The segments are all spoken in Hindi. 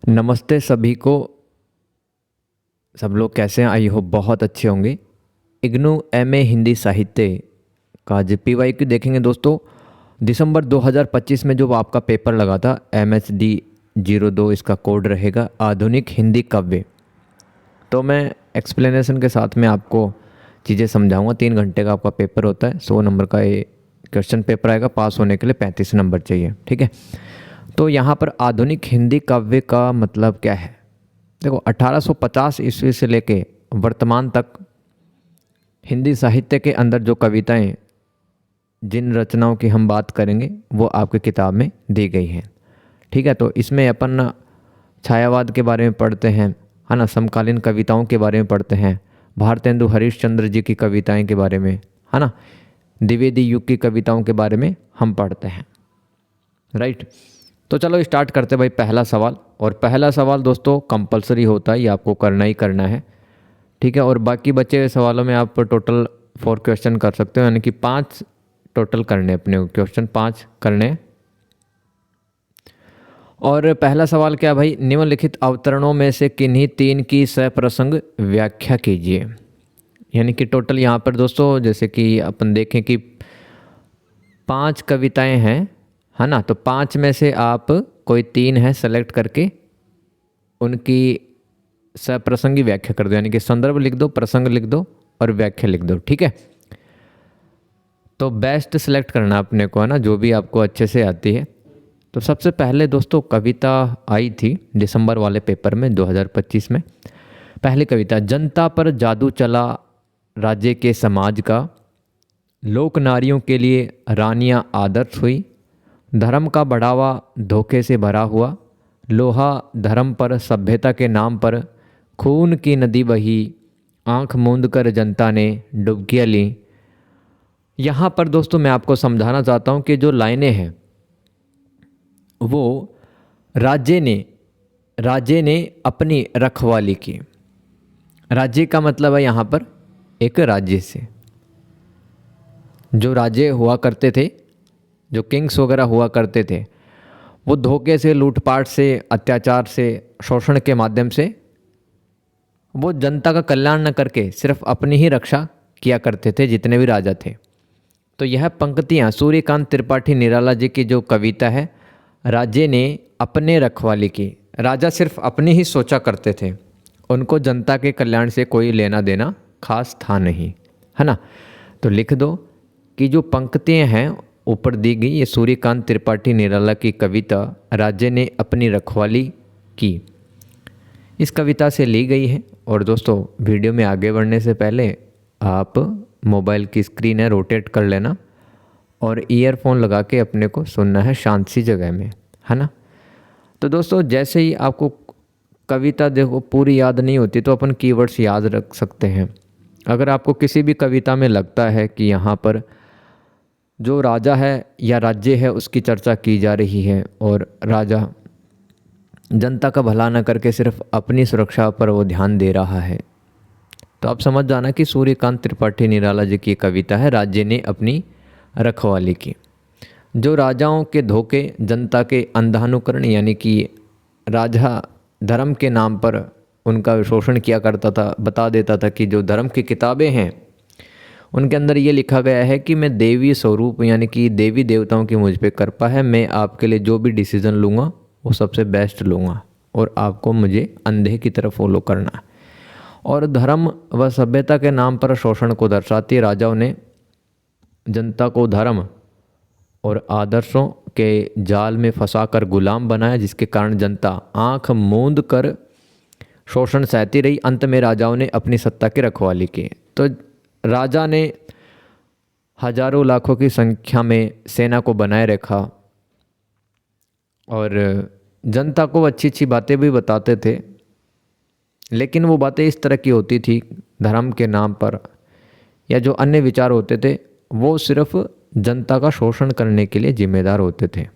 नमस्ते सभी को। सब लोग कैसे हैं? आई होप बहुत अच्छे होंगे। इग्नू एमए हिंदी साहित्य का जो पीवाईक्यू देखेंगे दोस्तों, दिसंबर 2025 में जो आपका पेपर लगा था MSD 02, इसका कोड रहेगा आधुनिक हिंदी काव्य। तो मैं एक्सप्लेनेशन के साथ में आपको चीज़ें समझाऊंगा। 3 घंटे का आपका पेपर होता है, 100 नंबर का ये क्वेश्चन पेपर आएगा। पास होने के लिए 35 नंबर चाहिए, ठीक है। तो यहाँ पर आधुनिक हिंदी काव्य का मतलब क्या है? देखो, 1850 ईस्वी से लेके वर्तमान तक हिंदी साहित्य के अंदर जो कविताएं, जिन रचनाओं की हम बात करेंगे वो आपकी किताब में दी गई हैं, ठीक है। तो इसमें अपन छायावाद के बारे में पढ़ते हैं, है ना, समकालीन कविताओं के बारे में पढ़ते हैं, भारतेंदु हरिश्चंद्र जी की कविताएं के बारे में, है ना, द्विवेदी युग की कविताओं के बारे में हम पढ़ते हैं, राइट। तो चलो स्टार्ट करते भाई। पहला सवाल, और पहला सवाल दोस्तों कंपलसरी होता है, ये आपको करना ही करना है, ठीक है। और बाकी बचे हुए सवालों में आप टोटल 4 क्वेश्चन कर सकते हो, यानी कि 5 टोटल करने, अपने क्वेश्चन 5 करने। और पहला सवाल क्या भाई? निम्नलिखित अवतरणों में से किन्हीं 3 की सप्रसंग व्याख्या कीजिए। यानी कि टोटल यहाँ पर दोस्तों, जैसे कि अपन देखें कि 5 कविताएं हैं, है ना, तो 5 में से आप कोई 3 है सेलेक्ट करके उनकी सप्रसंगी व्याख्या कर दो। यानी कि संदर्भ लिख दो, प्रसंग लिख दो और व्याख्या लिख दो, ठीक है। तो बेस्ट सेलेक्ट करना अपने को, है ना, जो भी आपको अच्छे से आती है। तो सबसे पहले दोस्तों कविता आई थी दिसंबर वाले पेपर में 2025 में। पहली कविता, जनता पर जादू चला राज्य के समाज का, लोक नारियों के लिए रानियां आदर्श हुई, धर्म का बढ़ावा धोखे से भरा हुआ, लोहा धर्म पर सभ्यता के नाम पर, खून की नदी बही, आंख मूंद कर जनता ने डुबकियाँ ली। यहाँ पर दोस्तों मैं आपको समझाना चाहता हूँ कि जो लाइनें हैं वो राज्य ने अपनी रखवाली की। राज्य का मतलब है यहाँ पर एक राज्य से, जो राज्य हुआ करते थे, जो किंग्स वगैरह हुआ करते थे, वो धोखे से, लूटपाट से, अत्याचार से, शोषण के माध्यम से वो जनता का कल्याण न करके सिर्फ अपनी ही रक्षा किया करते थे, जितने भी राजा थे। तो यह पंक्तियाँ सूर्यकांत त्रिपाठी निराला जी की जो कविता है, राज्य ने अपने रखवाली की। राजा सिर्फ अपनी ही सोचा करते थे, उनको जनता के कल्याण से कोई लेना देना खास था नहीं, है ना। तो लिख दो कि जो पंक्तियाँ हैं ऊपर दी गई, ये सूर्यकांत त्रिपाठी निराला की कविता राज्य ने अपनी रखवाली की, इस कविता से ली गई है। और दोस्तों वीडियो में आगे बढ़ने से पहले आप मोबाइल की स्क्रीन है रोटेट कर लेना और ईयरफोन लगा के अपने को सुनना है शांत सी जगह में, है ना। तो दोस्तों जैसे ही आपको कविता देखो पूरी याद नहीं होती तो अपन कीवर्ड्स याद रख सकते हैं। अगर आपको किसी भी कविता में लगता है कि यहाँ पर जो राजा है या राज्य है उसकी चर्चा की जा रही है और राजा जनता का भला न करके सिर्फ अपनी सुरक्षा पर वो ध्यान दे रहा है, तो आप समझ जाना कि सूर्यकांत त्रिपाठी निराला जी की कविता है राज्य ने अपनी रखवाली की। जो राजाओं के धोखे, जनता के अंधानुकरण, यानी कि राजा धर्म के नाम पर उनका शोषण किया करता था, बता देता था कि जो धर्म की किताबें हैं उनके अंदर ये लिखा गया है कि मैं देवी स्वरूप, यानी कि देवी देवताओं की मुझ पे कृपा है, मैं आपके लिए जो भी डिसीज़न लूँगा वो सबसे बेस्ट लूँगा और आपको मुझे अंधे की तरफ फॉलो करना है। और धर्म व सभ्यता के नाम पर शोषण को दर्शाती राजाओं ने जनता को धर्म और आदर्शों के जाल में फंसाकर गुलाम बनाया, जिसके कारण जनता आंख मूंद कर शोषण सहती रही। अंत में राजाओं ने अपनी सत्ता की रखवाली की। तो राजा ने हजारों लाखों की संख्या में सेना को बनाए रखा और जनता को अच्छी अच्छी बातें भी बताते थे, लेकिन वो बातें इस तरह की होती थी धर्म के नाम पर, या जो अन्य विचार होते थे वो सिर्फ जनता का शोषण करने के लिए जिम्मेदार होते थे।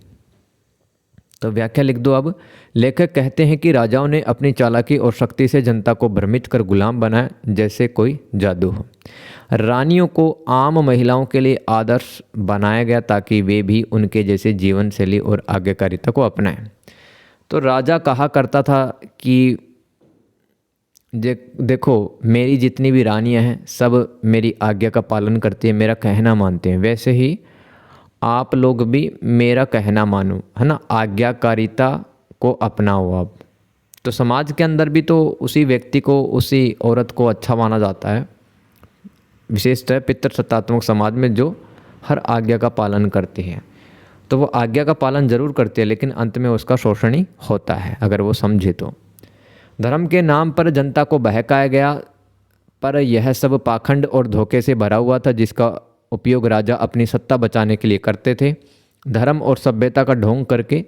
तो व्याख्या लिख दो अब। लेखक कहते हैं कि राजाओं ने अपनी चालाकी और शक्ति से जनता को भ्रमित कर गुलाम बनाया जैसे कोई जादू हो। रानियों को आम महिलाओं के लिए आदर्श बनाया गया ताकि वे भी उनके जैसे जीवन शैली और आज्ञाकारिता को अपनाएं। तो राजा कहा करता था कि देखो मेरी जितनी भी रानियां हैं सब मेरी आज्ञा का पालन करती हैं, मेरा कहना मानते हैं, वैसे ही आप लोग भी मेरा कहना मानो, है ना, आज्ञाकारिता को अपनाओ आप। तो समाज के अंदर भी तो उसी व्यक्ति को, उसी औरत को अच्छा माना जाता है, विशेषतः पितृसत्तात्मक समाज में, जो हर आज्ञा का पालन करती है। तो वो आज्ञा का पालन जरूर करती है, लेकिन अंत में उसका शोषण ही होता है अगर वो समझे तो। धर्म के नाम पर जनता को बहकाया गया, पर यह सब पाखंड और धोखे से भरा हुआ था, जिसका उपयोग राजा अपनी सत्ता बचाने के लिए करते थे। धर्म और सभ्यता का ढोंग करके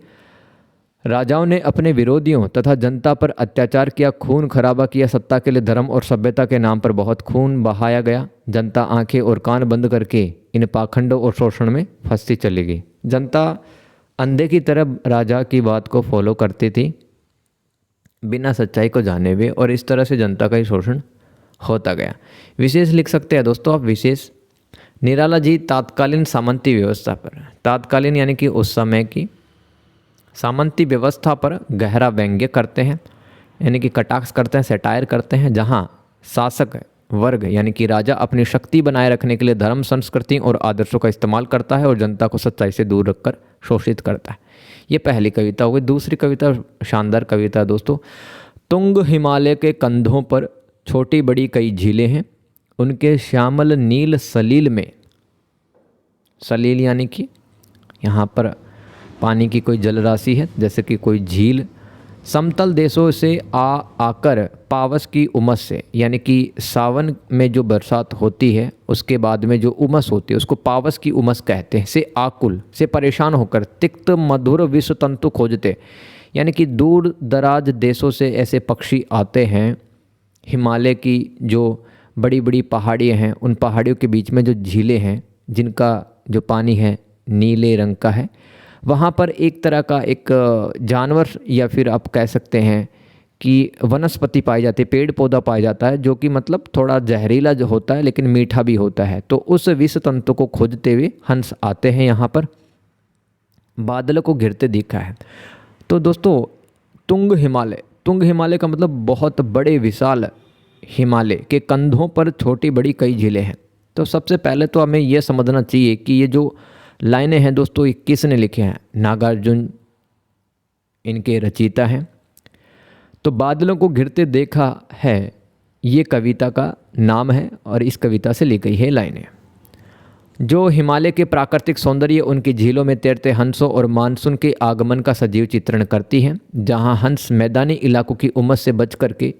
राजाओं ने अपने विरोधियों तथा जनता पर अत्याचार किया, खून खराबा किया। सत्ता के लिए धर्म और सभ्यता के नाम पर बहुत खून बहाया गया। जनता आंखें और कान बंद करके इन पाखंडों और शोषण में फंसती चली गई। जनता अंधे की तरह राजा की बात को फॉलो करती थी बिना सच्चाई को जाने हुए, और इस तरह से जनता का ही शोषण होता गया। विशेष लिख सकते हैं दोस्तों आप, विशेष निराला जी तात्कालीन सामंती व्यवस्था पर, तात्कालीन यानी कि उस समय की सामंती व्यवस्था पर गहरा व्यंग्य करते हैं, यानी कि कटाक्ष करते हैं, सेटायर करते हैं, जहां शासक वर्ग यानी कि राजा अपनी शक्ति बनाए रखने के लिए धर्म, संस्कृति और आदर्शों का इस्तेमाल करता है और जनता को सच्चाई से दूर रखकर शोषित करता है। ये पहली कविता हो गई। दूसरी कविता शानदार कविता है दोस्तों। तुंग हिमालय के कंधों पर छोटी बड़ी कई झीलें हैं, उनके श्यामल नील सलील में, सलील यानी कि यहाँ पर पानी की कोई जलराशि है, जैसे कि कोई झील, समतल देशों से आकर पावस की उमस से, यानी कि सावन में जो बरसात होती है उसके बाद में जो उमस होती है उसको पावस की उमस कहते हैं, से आकुल से परेशान होकर तिक्त मधुर विश्व तंतु खोजते, यानी कि दूर दराज देशों से ऐसे पक्षी आते हैं। हिमालय की जो बड़ी बड़ी पहाड़ियाँ हैं, उन पहाड़ियों के बीच में जो झीलें हैं जिनका जो पानी है नीले रंग का है, वहाँ पर एक तरह का एक जानवर या फिर आप कह सकते हैं कि वनस्पति पाई जाती है, पेड़ पौधा पाया जाता है, जो कि मतलब थोड़ा जहरीला जो होता है लेकिन मीठा भी होता है। तो उस विष तंतु को खोजते हुए हंस आते हैं यहाँ पर, बादल को घिरते दिखा है। तो दोस्तों तुंग हिमालय का मतलब बहुत बड़े विशाल हिमालय के कंधों पर छोटी बड़ी कई झीलें हैं। तो सबसे पहले तो हमें यह समझना चाहिए कि ये जो लाइनें हैं दोस्तों, ये किसने लिखे हैं? नागार्जुन इनके रचयिता हैं। तो बादलों को घिरते देखा है, ये कविता का नाम है और इस कविता से ली गई है लाइनें, जो हिमालय के प्राकृतिक सौंदर्य, उनकी झीलों में तैरते हंसों और मानसून के आगमन का सजीव चित्रण करती हैं। जहां हंस मैदानी इलाकों की उमस से बच करके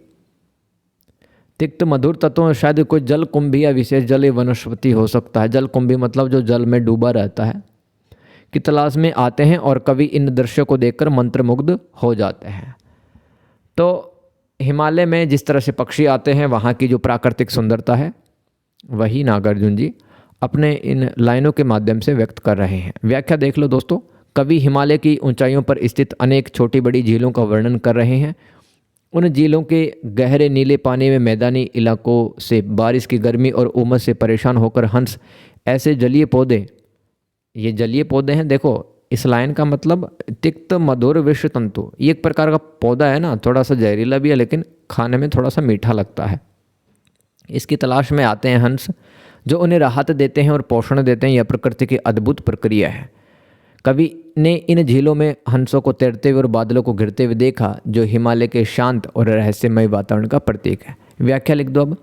तिक्त मधुर तत्वों, शायद कोई जल कुंभी या विशेष जलीय वनस्पति हो सकता है। जल कुंभी मतलब जो जल में डूबा रहता है, की तलाश में आते हैं और कवि इन दृश्यों को देखकर मंत्रमुग्ध हो जाते हैं। तो हिमालय में जिस तरह से पक्षी आते हैं, वहाँ की जो प्राकृतिक सुंदरता है, वही नागार्जुन जी अपने इन लाइनों के माध्यम से व्यक्त कर रहे हैं। व्याख्या देख लो दोस्तों। कवि हिमालय की ऊंचाइयों पर स्थित अनेक छोटी बड़ी झीलों का वर्णन कर रहे हैं। उन झीलों के गहरे नीले पानी में मैदानी इलाकों से बारिश की गर्मी और उमस से परेशान होकर हंस ऐसे जलीय पौधे, ये जलीय पौधे हैं, देखो इस लाइन का मतलब तिक्त मधुर विश्व तंतु, ये एक प्रकार का पौधा है ना, थोड़ा सा जहरीला भी है लेकिन खाने में थोड़ा सा मीठा लगता है। इसकी तलाश में आते हैं हंस, जो उन्हें राहत देते हैं और पोषण देते हैं। यह प्रकृति की अद्भुत प्रक्रिया है। कवि ने इन झीलों में हंसों को तैरते हुए और बादलों को घिरते हुए देखा, जो हिमालय के शांत और रहस्यमय वातावरण का प्रतीक है। व्याख्या लिख दो अब।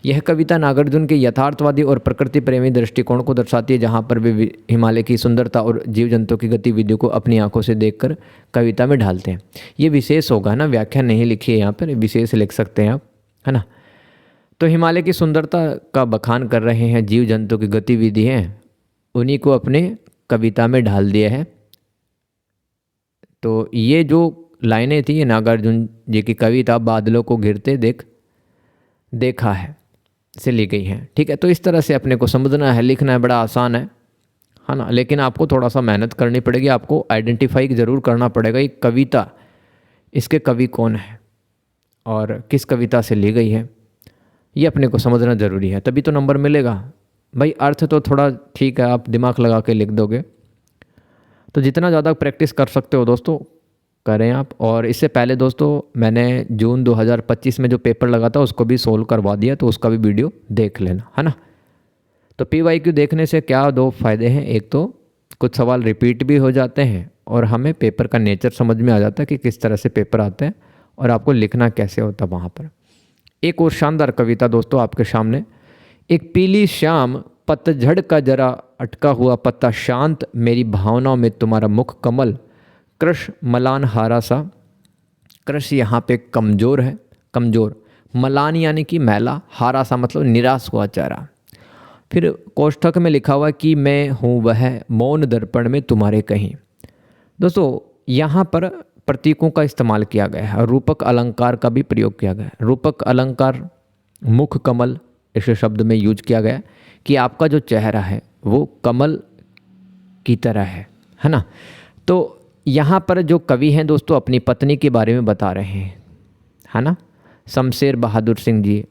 यह कविता नागार्जुन के यथार्थवादी और प्रकृति प्रेमी दृष्टिकोण को दर्शाती है, जहाँ पर वे हिमालय की सुंदरता और जीव जंतु की गतिविधियों को अपनी आंखों से देखकर कविता में ढालते हैं। ये विशेष होगा ना, व्याख्या नहीं लिखी है यहाँ पर, विशेष लिख सकते हैं आप, है ना। तो हिमालय की सुंदरता का बखान कर रहे हैं, जीव जंतु की गतिविधि हैं, उन्हीं को अपने कविता में ढाल दिया है। तो ये जो लाइनें थी, ये नागार्जुन जी की कविता बादलों को घिरते देखा है से ली गई हैं। ठीक है, तो इस तरह से अपने को समझना है, लिखना है, बड़ा आसान है ना, लेकिन आपको थोड़ा सा मेहनत करनी पड़ेगी। आपको आइडेंटिफाई ज़रूर करना पड़ेगा ये कविता, इसके कवि कौन है और किस कविता से ली गई है, ये अपने को समझना ज़रूरी है, तभी तो नंबर मिलेगा भाई। अर्थ तो थोड़ा ठीक है, आप दिमाग लगा के लिख दोगे। तो जितना ज़्यादा प्रैक्टिस कर सकते हो दोस्तों, करें आप। और इससे पहले दोस्तों मैंने जून 2025 में जो पेपर लगा था उसको भी सोल्व करवा दिया, तो उसका भी वीडियो देख लेना, है ना। तो PYQ देखने से क्या दो फायदे हैं, एक तो कुछ सवाल रिपीट भी हो जाते हैं और हमें पेपर का नेचर समझ में आ जाता है कि किस तरह से पेपर आते हैं और आपको लिखना कैसे होता है वहाँ पर। एक और शानदार कविता दोस्तों आपके सामने। एक पीली शाम, पतझड़ का जरा अटका हुआ पत्ता शांत, मेरी भावनाओं में तुम्हारा मुख कमल, कृश मलान हारा सा। कृश यहाँ पे कमज़ोर है, कमज़ोर, मलान यानी कि मैला, हारा सा मतलब निराश हुआ चेहरा। फिर कोष्ठक में लिखा हुआ कि मैं हूँ वह मौन दर्पण में तुम्हारे कहीं। दोस्तों यहाँ पर प्रतीकों का इस्तेमाल किया गया है और रूपक अलंकार का भी प्रयोग किया गया है। रूपक अलंकार मुख कमल इस शब्द में यूज किया गया है कि आपका जो चेहरा है वो कमल की तरह है ना। तो यहाँ पर जो कवि हैं दोस्तों अपनी पत्नी के बारे में बता रहे हैं, है ना। शमशेर बहादुर सिंह जी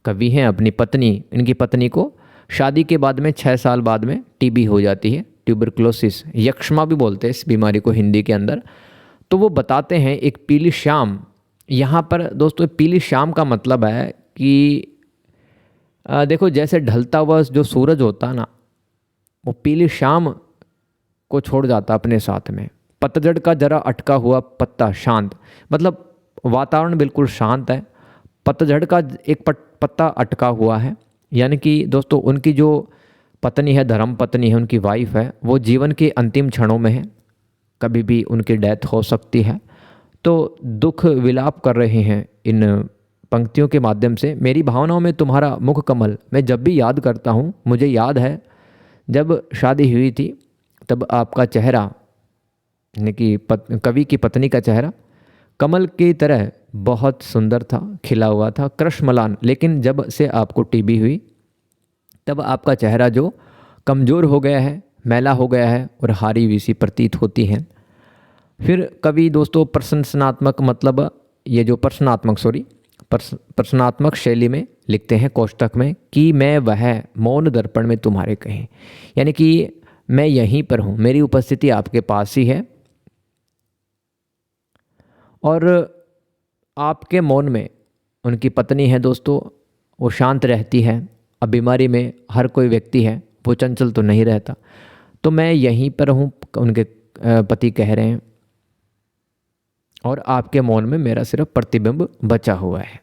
कवि हैं, अपनी पत्नी, इनकी पत्नी को शादी के बाद में 6 साल बाद में TB हो जाती है, ट्यूबरक्लोसिस, यक्ष्मा भी बोलते हैं इस बीमारी को हिंदी के अंदर। तो वो बताते हैं एक पीली शाम। यहाँ पर दोस्तों पीली शाम का मतलब है कि देखो जैसे ढलता हुआ जो सूरज होता ना, वो पीली शाम को छोड़ जाता अपने साथ में। पतझड़ का जरा अटका हुआ पत्ता शांत, मतलब वातावरण बिल्कुल शांत है, पतझड़ का एक पत्ता अटका हुआ है, यानी कि दोस्तों उनकी जो पत्नी है, धर्म पत्नी है, उनकी वाइफ है, वो जीवन के अंतिम क्षणों में है, कभी भी उनकी डेथ हो सकती है। तो दुख विलाप कर रहे हैं इन पंक्तियों के माध्यम से। मेरी भावनाओं में तुम्हारा मुख कमल, मैं जब भी याद करता हूँ, मुझे याद है जब शादी हुई थी तब आपका चेहरा, यानी कि कवि की पत्नी का चेहरा कमल की तरह बहुत सुंदर था, खिला हुआ था, कृष्णमलान। लेकिन जब से आपको TB हुई तब आपका चेहरा जो कमज़ोर हो गया है, मैला हो गया है और हारी हुई सी प्रतीत होती है। फिर कवि दोस्तों प्रशंसनात्मक, मतलब ये जो प्रश्नात्मक शैली में लिखते हैं कोष्ठक में कि मैं वह मौन दर्पण में तुम्हारे कहीं, यानी कि मैं यहीं पर हूँ, मेरी उपस्थिति आपके पास ही है और आपके मौन में उनकी पत्नी है दोस्तों, वो शांत रहती है। अब बीमारी में हर कोई व्यक्ति है, वो चंचल तो नहीं रहता, तो मैं यहीं पर हूँ, उनके पति कह रहे हैं, और आपके मौन में मेरा सिर्फ प्रतिबिंब बचा हुआ है।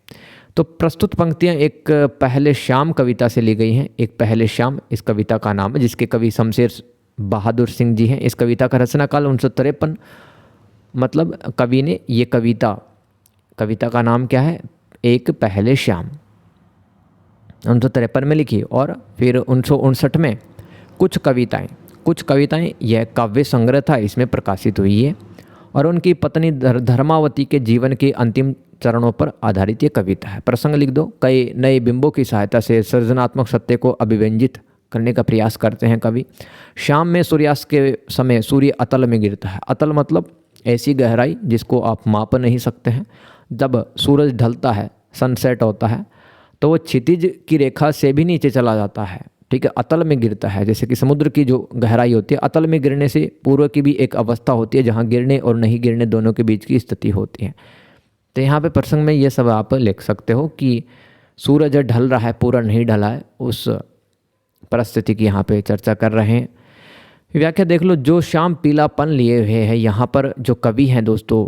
तो प्रस्तुत पंक्तियाँ एक पहले शाम कविता से ली गई हैं। एक पहले शाम इस कविता का नाम है, जिसके कवि शमशेर बहादुर सिंह जी हैं। इस कविता का रचना काल 1953, मतलब कवि ने ये कविता का नाम क्या है, एक पहले शाम, 1953 में लिखी। और फिर 1959 में कुछ कविताएं यह काव्य संग्रह था, इसमें प्रकाशित हुई है और उनकी पत्नी धर्मावती के जीवन के अंतिम चरणों पर आधारित ये कविता है। प्रसंग लिख दो। कई नए बिंबों की सहायता से सृजनात्मक सत्य को अभिव्यंजित करने का प्रयास करते हैं कवि। शाम में सूर्यास्त के समय सूर्य अतल में गिरता है। अतल मतलब ऐसी गहराई जिसको आप माप नहीं सकते हैं। जब सूरज ढलता है, सनसेट होता है, तो वो क्षितिज की रेखा से भी नीचे चला जाता है, ठीक है, अतल में गिरता है। जैसे कि समुद्र की जो गहराई होती है, अतल में गिरने से पूर्व की भी एक अवस्था होती है जहाँ गिरने और नहीं गिरने दोनों के बीच की स्थिति होती है। तो यहाँ पे प्रसंग में ये सब आप लिख सकते हो कि सूरज ढल रहा है, पूरा नहीं ढला है, उस परिस्थिति की यहाँ पे चर्चा कर रहे हैं। व्याख्या देख लो। जो शाम पीलापन लिए हुए है, यहाँ पर जो कवि हैं दोस्तों,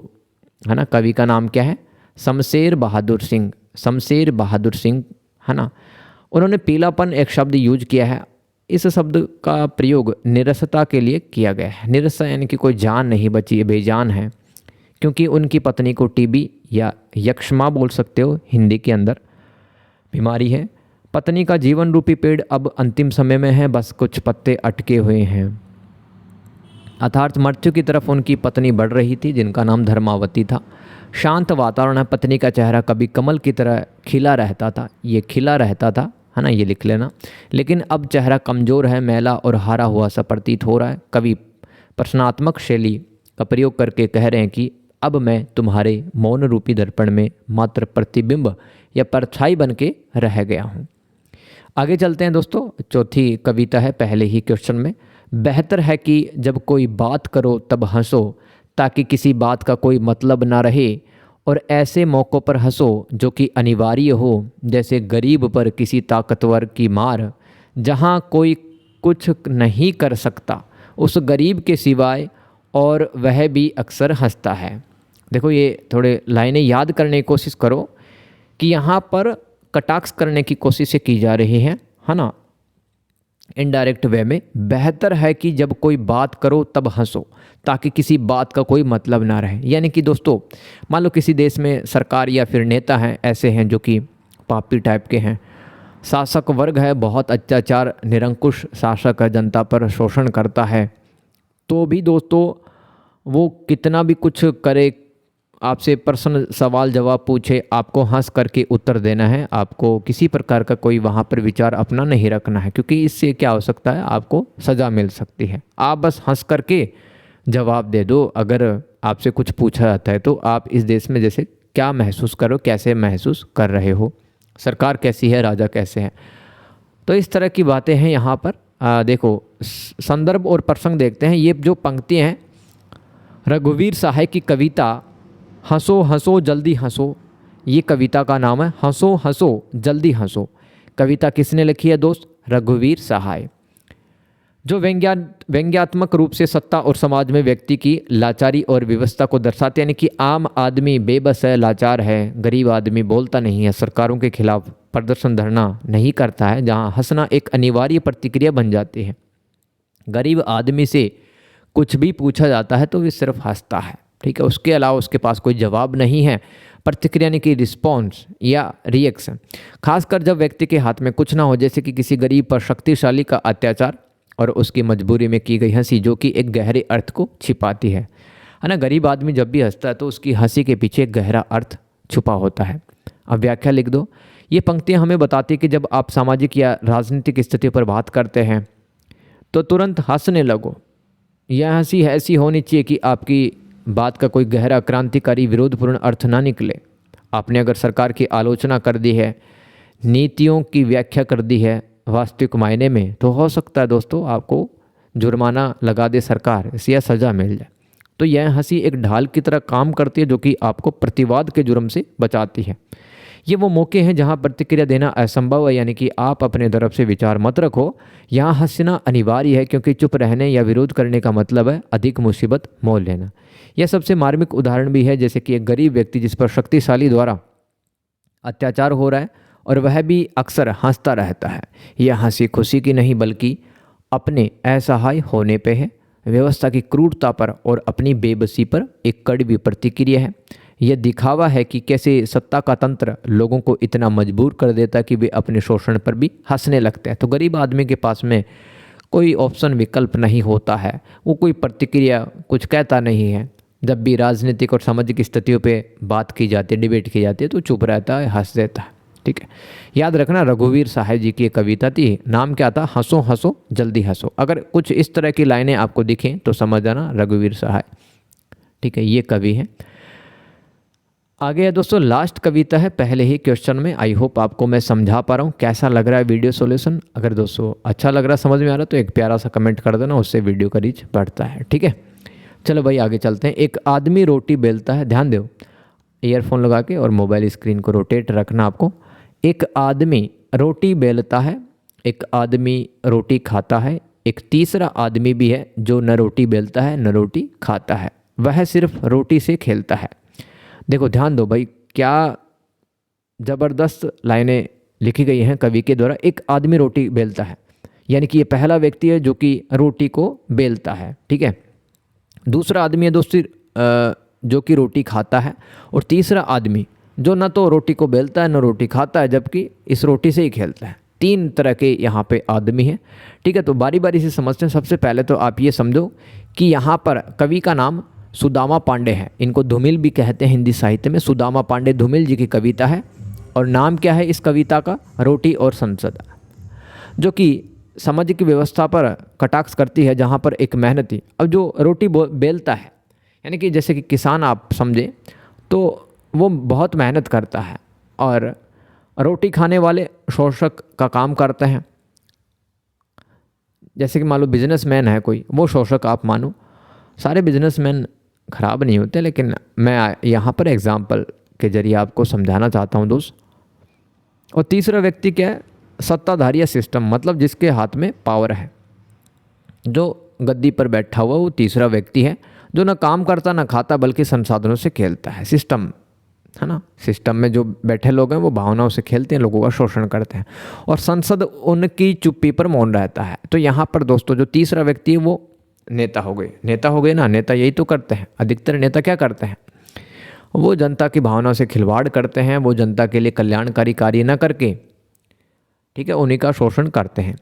है ना, कवि का नाम क्या है, शमशेर बहादुर सिंह, है ना। उन्होंने पीलापन एक शब्द यूज किया है। इस शब्द का प्रयोग निरसता के लिए किया गया है। निरसा यानी कि कोई जान नहीं बची, बेजान है, क्योंकि उनकी पत्नी को TB या यक्ष्मा बोल सकते हो हिंदी के अंदर बीमारी है। पत्नी का जीवन रूपी पेड़ अब अंतिम समय में है, बस कुछ पत्ते अटके हुए हैं। अर्थात मृत्यु की तरफ उनकी पत्नी बढ़ रही थी, जिनका नाम धर्मावती था। शांत वातावरण है, पत्नी का चेहरा कभी कमल की तरह खिला रहता था, ये खिला रहता था, है ना, ये लिख लेना। लेकिन अब चेहरा कमज़ोर है, मैला और हारा हुआ सा प्रतीत हो रहा है। कवि प्रश्नात्मक शैली का प्रयोग करके कह रहे हैं कि अब मैं तुम्हारे मौन रूपी दर्पण में मात्र प्रतिबिंब या परछाई बन के रह गया हूँ। आगे चलते हैं दोस्तों। चौथी कविता है पहले ही क्वेश्चन में। बेहतर है कि जब कोई बात करो तब हंसो, ताकि किसी बात का कोई मतलब ना रहे, और ऐसे मौक़ों पर हंसो जो कि अनिवार्य हो, जैसे गरीब पर किसी ताकतवर की मार, जहाँ कोई कुछ नहीं कर सकता उस गरीब के सिवाय, और वह भी अक्सर हंसता है। देखो ये थोड़े लाइनें याद करने की कोशिश करो कि यहाँ पर कटाक्ष करने की कोशिशें की जा रही हैं, है ना, इनडायरेक्ट वे में। बेहतर है कि जब कोई बात करो तब हंसो, ताकि किसी बात का कोई मतलब ना रहे। यानी कि दोस्तों, मान लो किसी देश में सरकार या फिर नेता हैं ऐसे हैं जो कि पापी टाइप के हैं, शासक वर्ग है बहुत अत्याचार, निरंकुश शासक है, जनता पर शोषण करता है, तो भी दोस्तों वो कितना भी कुछ करे, आपसे प्रश्न सवाल जवाब पूछे, आपको हंस करके उत्तर देना है। आपको किसी प्रकार का कोई वहाँ पर विचार अपना नहीं रखना है, क्योंकि इससे क्या हो सकता है, आपको सज़ा मिल सकती है। आप बस हंस करके जवाब दे दो। अगर आपसे कुछ पूछा जाता है तो आप इस देश में जैसे क्या महसूस करो, कैसे महसूस कर रहे हो, सरकार कैसी है, राजा कैसे हैं, तो इस तरह की बातें हैं यहाँ पर। देखो संदर्भ और प्रसंग देखते हैं। ये जो पंक्तियाँ हैं रघुवीर सहाय की कविता हंसो हंसो जल्दी हंसो, ये कविता का नाम है, हंसो हंसो जल्दी हंसो। कविता किसने लिखी है दोस्त? रघुवीर सहाय। जो व्यंग्यात्मक रूप से सत्ता और समाज में व्यक्ति की लाचारी और व्यवस्था को दर्शाते, यानी कि आम आदमी बेबस है, लाचार है, गरीब आदमी बोलता नहीं है, सरकारों के खिलाफ प्रदर्शन धरना नहीं करता है, जहाँ हंसना एक अनिवार्य प्रतिक्रिया बन जाती है। गरीब आदमी से कुछ भी पूछा जाता है तो वे सिर्फ हंसता है, ठीक है, उसके अलावा उसके पास कोई जवाब नहीं है। प्रतिक्रिया यानी कि रिस्पॉन्स या रिएक्शन, खासकर जब व्यक्ति के हाथ में कुछ ना हो, जैसे कि किसी गरीब पर शक्तिशाली का अत्याचार और उसकी मजबूरी में की गई हंसी, जो कि एक गहरे अर्थ को छिपाती है ना। गरीब आदमी जब भी हंसता है तो उसकी हंसी के पीछे एक गहरा अर्थ छुपा होता है। अब व्याख्या लिख दो। ये पंक्तियाँ हमें बताती है कि जब आप सामाजिक या राजनीतिक स्थिति पर बात करते हैं तो तुरंत हंसने लगो। यह हंसी ऐसी होनी चाहिए कि आपकी बात का कोई गहरा क्रांतिकारी विरोधपूर्ण अर्थ ना निकले। आपने अगर सरकार की आलोचना कर दी है, नीतियों की व्याख्या कर दी है वास्तविक मायने में, तो हो सकता है दोस्तों आपको जुर्माना लगा दे सरकार, या सज़ा मिल जाए। तो यह हंसी एक ढाल की तरह काम करती है जो कि आपको प्रतिवाद के जुर्म से बचाती है। ये वो मौके हैं जहाँ प्रतिक्रिया देना असंभव है, यानी कि आप अपने तरफ से विचार मत रखो। यहाँ हंसना अनिवार्य है, क्योंकि चुप रहने या विरोध करने का मतलब है अधिक मुसीबत मोल लेना। यह सबसे मार्मिक उदाहरण भी है, जैसे कि एक गरीब व्यक्ति जिस पर शक्तिशाली द्वारा अत्याचार हो रहा है और वह भी अक्सर हंसता रहता है। यह हंसी खुशी की नहीं बल्कि अपने असहाय होने पे है, व्यवस्था की क्रूरता पर और अपनी बेबसी पर एक कड़वी प्रतिक्रिया है। यह दिखावा है कि कैसे सत्ता का तंत्र लोगों को इतना मजबूर कर देता है कि वे अपने शोषण पर भी हंसने लगते हैं। तो गरीब आदमी के पास में कोई ऑप्शन विकल्प नहीं होता है, वो कोई प्रतिक्रिया कुछ कहता नहीं है। जब भी राजनीतिक और सामाजिक स्थितियों पे बात की जाती है, डिबेट की जाती है, तो चुप रहता है, हंस देता है, ठीक है। याद रखना रघुवीर सहाय जी की एक कविता थी, नाम क्या था? हंसो हंसो जल्दी हंसो। अगर कुछ इस तरह की लाइनें आपको दिखें तो समझ जाना रघुवीर सहाय, ठीक है, ये कवि हैं। आगे है दोस्तों लास्ट कविता है पहले ही क्वेश्चन में। आई होप आपको मैं समझा पा रहा हूँ। कैसा लग रहा है वीडियो सॉल्यूशन? अगर दोस्तों अच्छा लग रहा है, समझ में आ रहा है, तो एक प्यारा सा कमेंट कर देना, उससे वीडियो का रीच बढ़ता है, ठीक है। चलो भाई आगे चलते हैं। एक आदमी रोटी बेलता है, ध्यान दो, ईयरफोन लगा के और मोबाइल स्क्रीन को रोटेट रखना आपको। एक आदमी रोटी बेलता है, एक आदमी रोटी खाता है, एक तीसरा आदमी भी है जो न रोटी बेलता है न रोटी खाता है, वह सिर्फ रोटी से खेलता है। देखो ध्यान दो भाई, क्या ज़बरदस्त लाइनें लिखी गई हैं कवि के द्वारा। एक आदमी रोटी बेलता है, यानी कि ये पहला व्यक्ति है जो कि रोटी को बेलता है, ठीक है। दूसरा आदमी है दोस्तों जो कि रोटी खाता है, और तीसरा आदमी जो न तो रोटी को बेलता है न रोटी खाता है, जबकि इस रोटी से ही खेलता है। तीन तरह के यहाँ पे आदमी हैं, ठीक है। तो बारी बारी से समझते हैं। सबसे पहले तो आप ये समझो कि यहाँ पर कवि का नाम सुदामा पांडे है, इनको धूमिल भी कहते हैं हिंदी साहित्य में। सुदामा पांडे धूमिल जी की कविता है, और नाम क्या है इस कविता का? रोटी और संसद, जो कि सामाजिक व्यवस्था पर कटाक्ष करती है, जहाँ पर एक मेहनती, अब जो रोटी बेलता है, यानी कि जैसे कि किसान आप समझे, तो वो बहुत मेहनत करता है, और रोटी खाने वाले शोषक का काम करते हैं। जैसे कि मान लो बिजनेसमैन है कोई, वो शोषक आप मानो। सारे बिजनेसमैन ख़राब नहीं होते, लेकिन मैं यहाँ पर एग्जाम्पल के जरिए आपको समझाना चाहता हूँ दोस्त। और तीसरा व्यक्ति क्या है? सत्ताधारी सिस्टम, मतलब जिसके हाथ में पावर है, जो गद्दी पर बैठा हुआ वो तीसरा व्यक्ति है, जो ना काम करता ना खाता बल्कि संसाधनों से खेलता है। सिस्टम है ना, सिस्टम में जो बैठे लोग हैं वो भावनाओं से खेलते हैं, लोगों का शोषण करते हैं, और संसद उनकी चुप्पी पर मौन रहता है। तो यहाँ पर दोस्तों जो तीसरा व्यक्ति है वो नेता हो गए। नेता हो गए ना, नेता यही तो करते हैं। अधिकतर नेता क्या करते हैं? वो जनता की भावनाओं से खिलवाड़ करते हैं, वो जनता के लिए कल्याणकारी कार्य न करके, ठीक है, उन्हीं का शोषण करते हैं।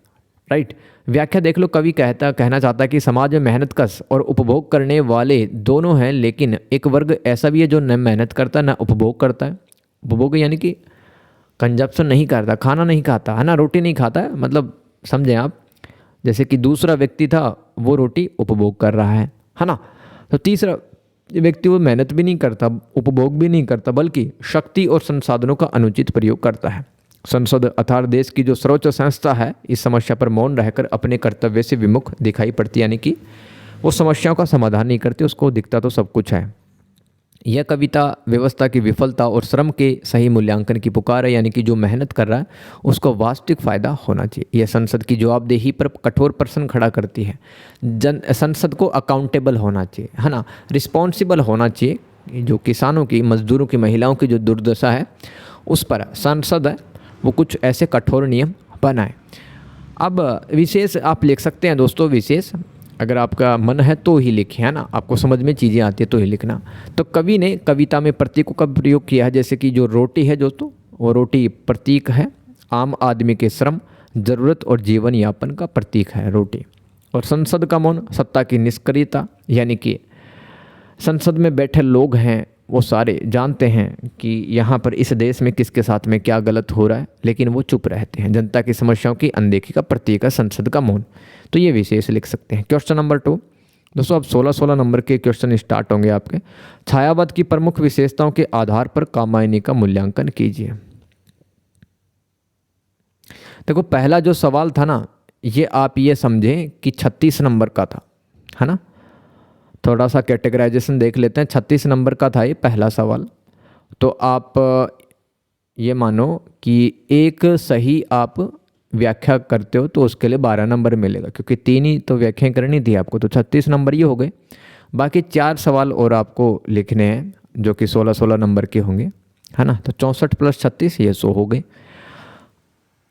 राइट। व्याख्या देख लो, कवि कहना चाहता है कि समाज में मेहनतकश और उपभोग करने वाले दोनों हैं, लेकिन एक वर्ग ऐसा भी है जो न मेहनत करता न उपभोग करता है। उपभोग यानी कि कंजप्शन नहीं करता, खाना नहीं खाता है ना, रोटी नहीं खाता है, मतलब समझें आप, जैसे कि दूसरा व्यक्ति था वो रोटी उपभोग कर रहा है ना। तो तीसरा व्यक्ति वो मेहनत भी नहीं करता, उपभोग भी नहीं करता, बल्कि शक्ति और संसाधनों का अनुचित प्रयोग करता है। संसद अर्थात देश की जो सर्वोच्च संस्था है, इस समस्या पर मौन रहकर अपने कर्तव्य से विमुख दिखाई पड़ती, यानी कि वो समस्याओं का समाधान नहीं करती, उसको दिखता तो सब कुछ है। यह कविता व्यवस्था की विफलता और श्रम के सही मूल्यांकन की पुकार है, यानी कि जो मेहनत कर रहा है उसको वास्तविक फ़ायदा होना चाहिए। यह संसद की जवाबदेही पर कठोर प्रश्न खड़ा करती है। संसद को अकाउंटेबल होना चाहिए, है ना, रिस्पॉन्सिबल होना चाहिए। जो किसानों की, मजदूरों की, महिलाओं की जो दुर्दशा है उस पर संसद है वो कुछ ऐसे कठोर नियम बनाए। अब विशेष आप लिख सकते हैं दोस्तों, विशेष अगर आपका मन है तो ही लिखें, है ना, आपको समझ में चीज़ें आती है तो ही लिखना। तो कवि ने कविता में प्रतीकों का प्रयोग किया है, जैसे कि जो रोटी है दोस्तों, वो रोटी प्रतीक है, आम आदमी के श्रम, ज़रूरत और जीवन यापन का प्रतीक है रोटी। और संसद का मौन सत्ता की निष्क्रियता, यानी कि संसद में बैठे लोग हैं वो सारे जानते हैं कि यहाँ पर इस देश में किसके साथ में क्या गलत हो रहा है, लेकिन वो चुप रहते हैं। जनता की समस्याओं की अनदेखी का प्रतीक है संसद का मौन। तो ये विशेष लिख सकते हैं। क्वेश्चन नंबर 2 दोस्तों, अब 16 नंबर के क्वेश्चन स्टार्ट होंगे आपके। छायावाद की प्रमुख विशेषताओं के आधार पर कामायनी का मूल्यांकन कीजिए। देखो पहला जो सवाल था ना, ये आप ये समझें कि 36 नंबर का था, है ना। थोड़ा सा कैटेगराइजेशन देख लेते हैं। 36 नंबर का था ये पहला सवाल। तो आप ये मानो कि एक सही आप व्याख्या करते हो तो उसके लिए 12 नंबर मिलेगा, क्योंकि 3 ही तो व्याख्याएं करनी थी आपको, तो 36 नंबर ये हो गए। बाकी 4 सवाल और आपको लिखने हैं जो कि 16 नंबर के होंगे, है ना। तो 64 + 36 ये 100 हो गए।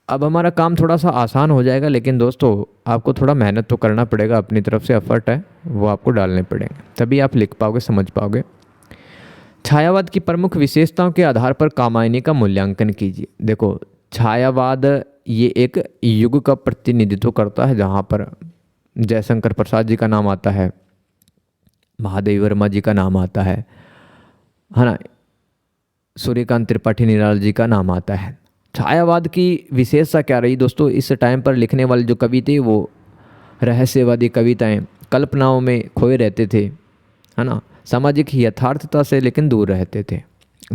अब हमारा काम थोड़ा सा आसान हो जाएगा, लेकिन दोस्तों आपको थोड़ा मेहनत तो करना पड़ेगा, अपनी तरफ से एफर्ट है वो आपको डालने पड़ेंगे, तभी आप लिख पाओगे, समझ पाओगे। छायावाद की प्रमुख विशेषताओं के आधार पर कामायनी का मूल्यांकन कीजिए। देखो छायावाद ये एक युग का प्रतिनिधित्व करता है, जहाँ पर जयशंकर प्रसाद जी का नाम आता है, महादेवी वर्मा जी का नाम आता है ना, सूर्यकांत त्रिपाठी निराला जी का नाम आता है। छायावाद की विशेषता क्या रही दोस्तों? इस टाइम पर लिखने वाले जो कवि थे वो रहस्यवादी कविताएं, कल्पनाओं में खोए रहते थे, है ना, सामाजिक यथार्थता से लेकिन दूर रहते थे,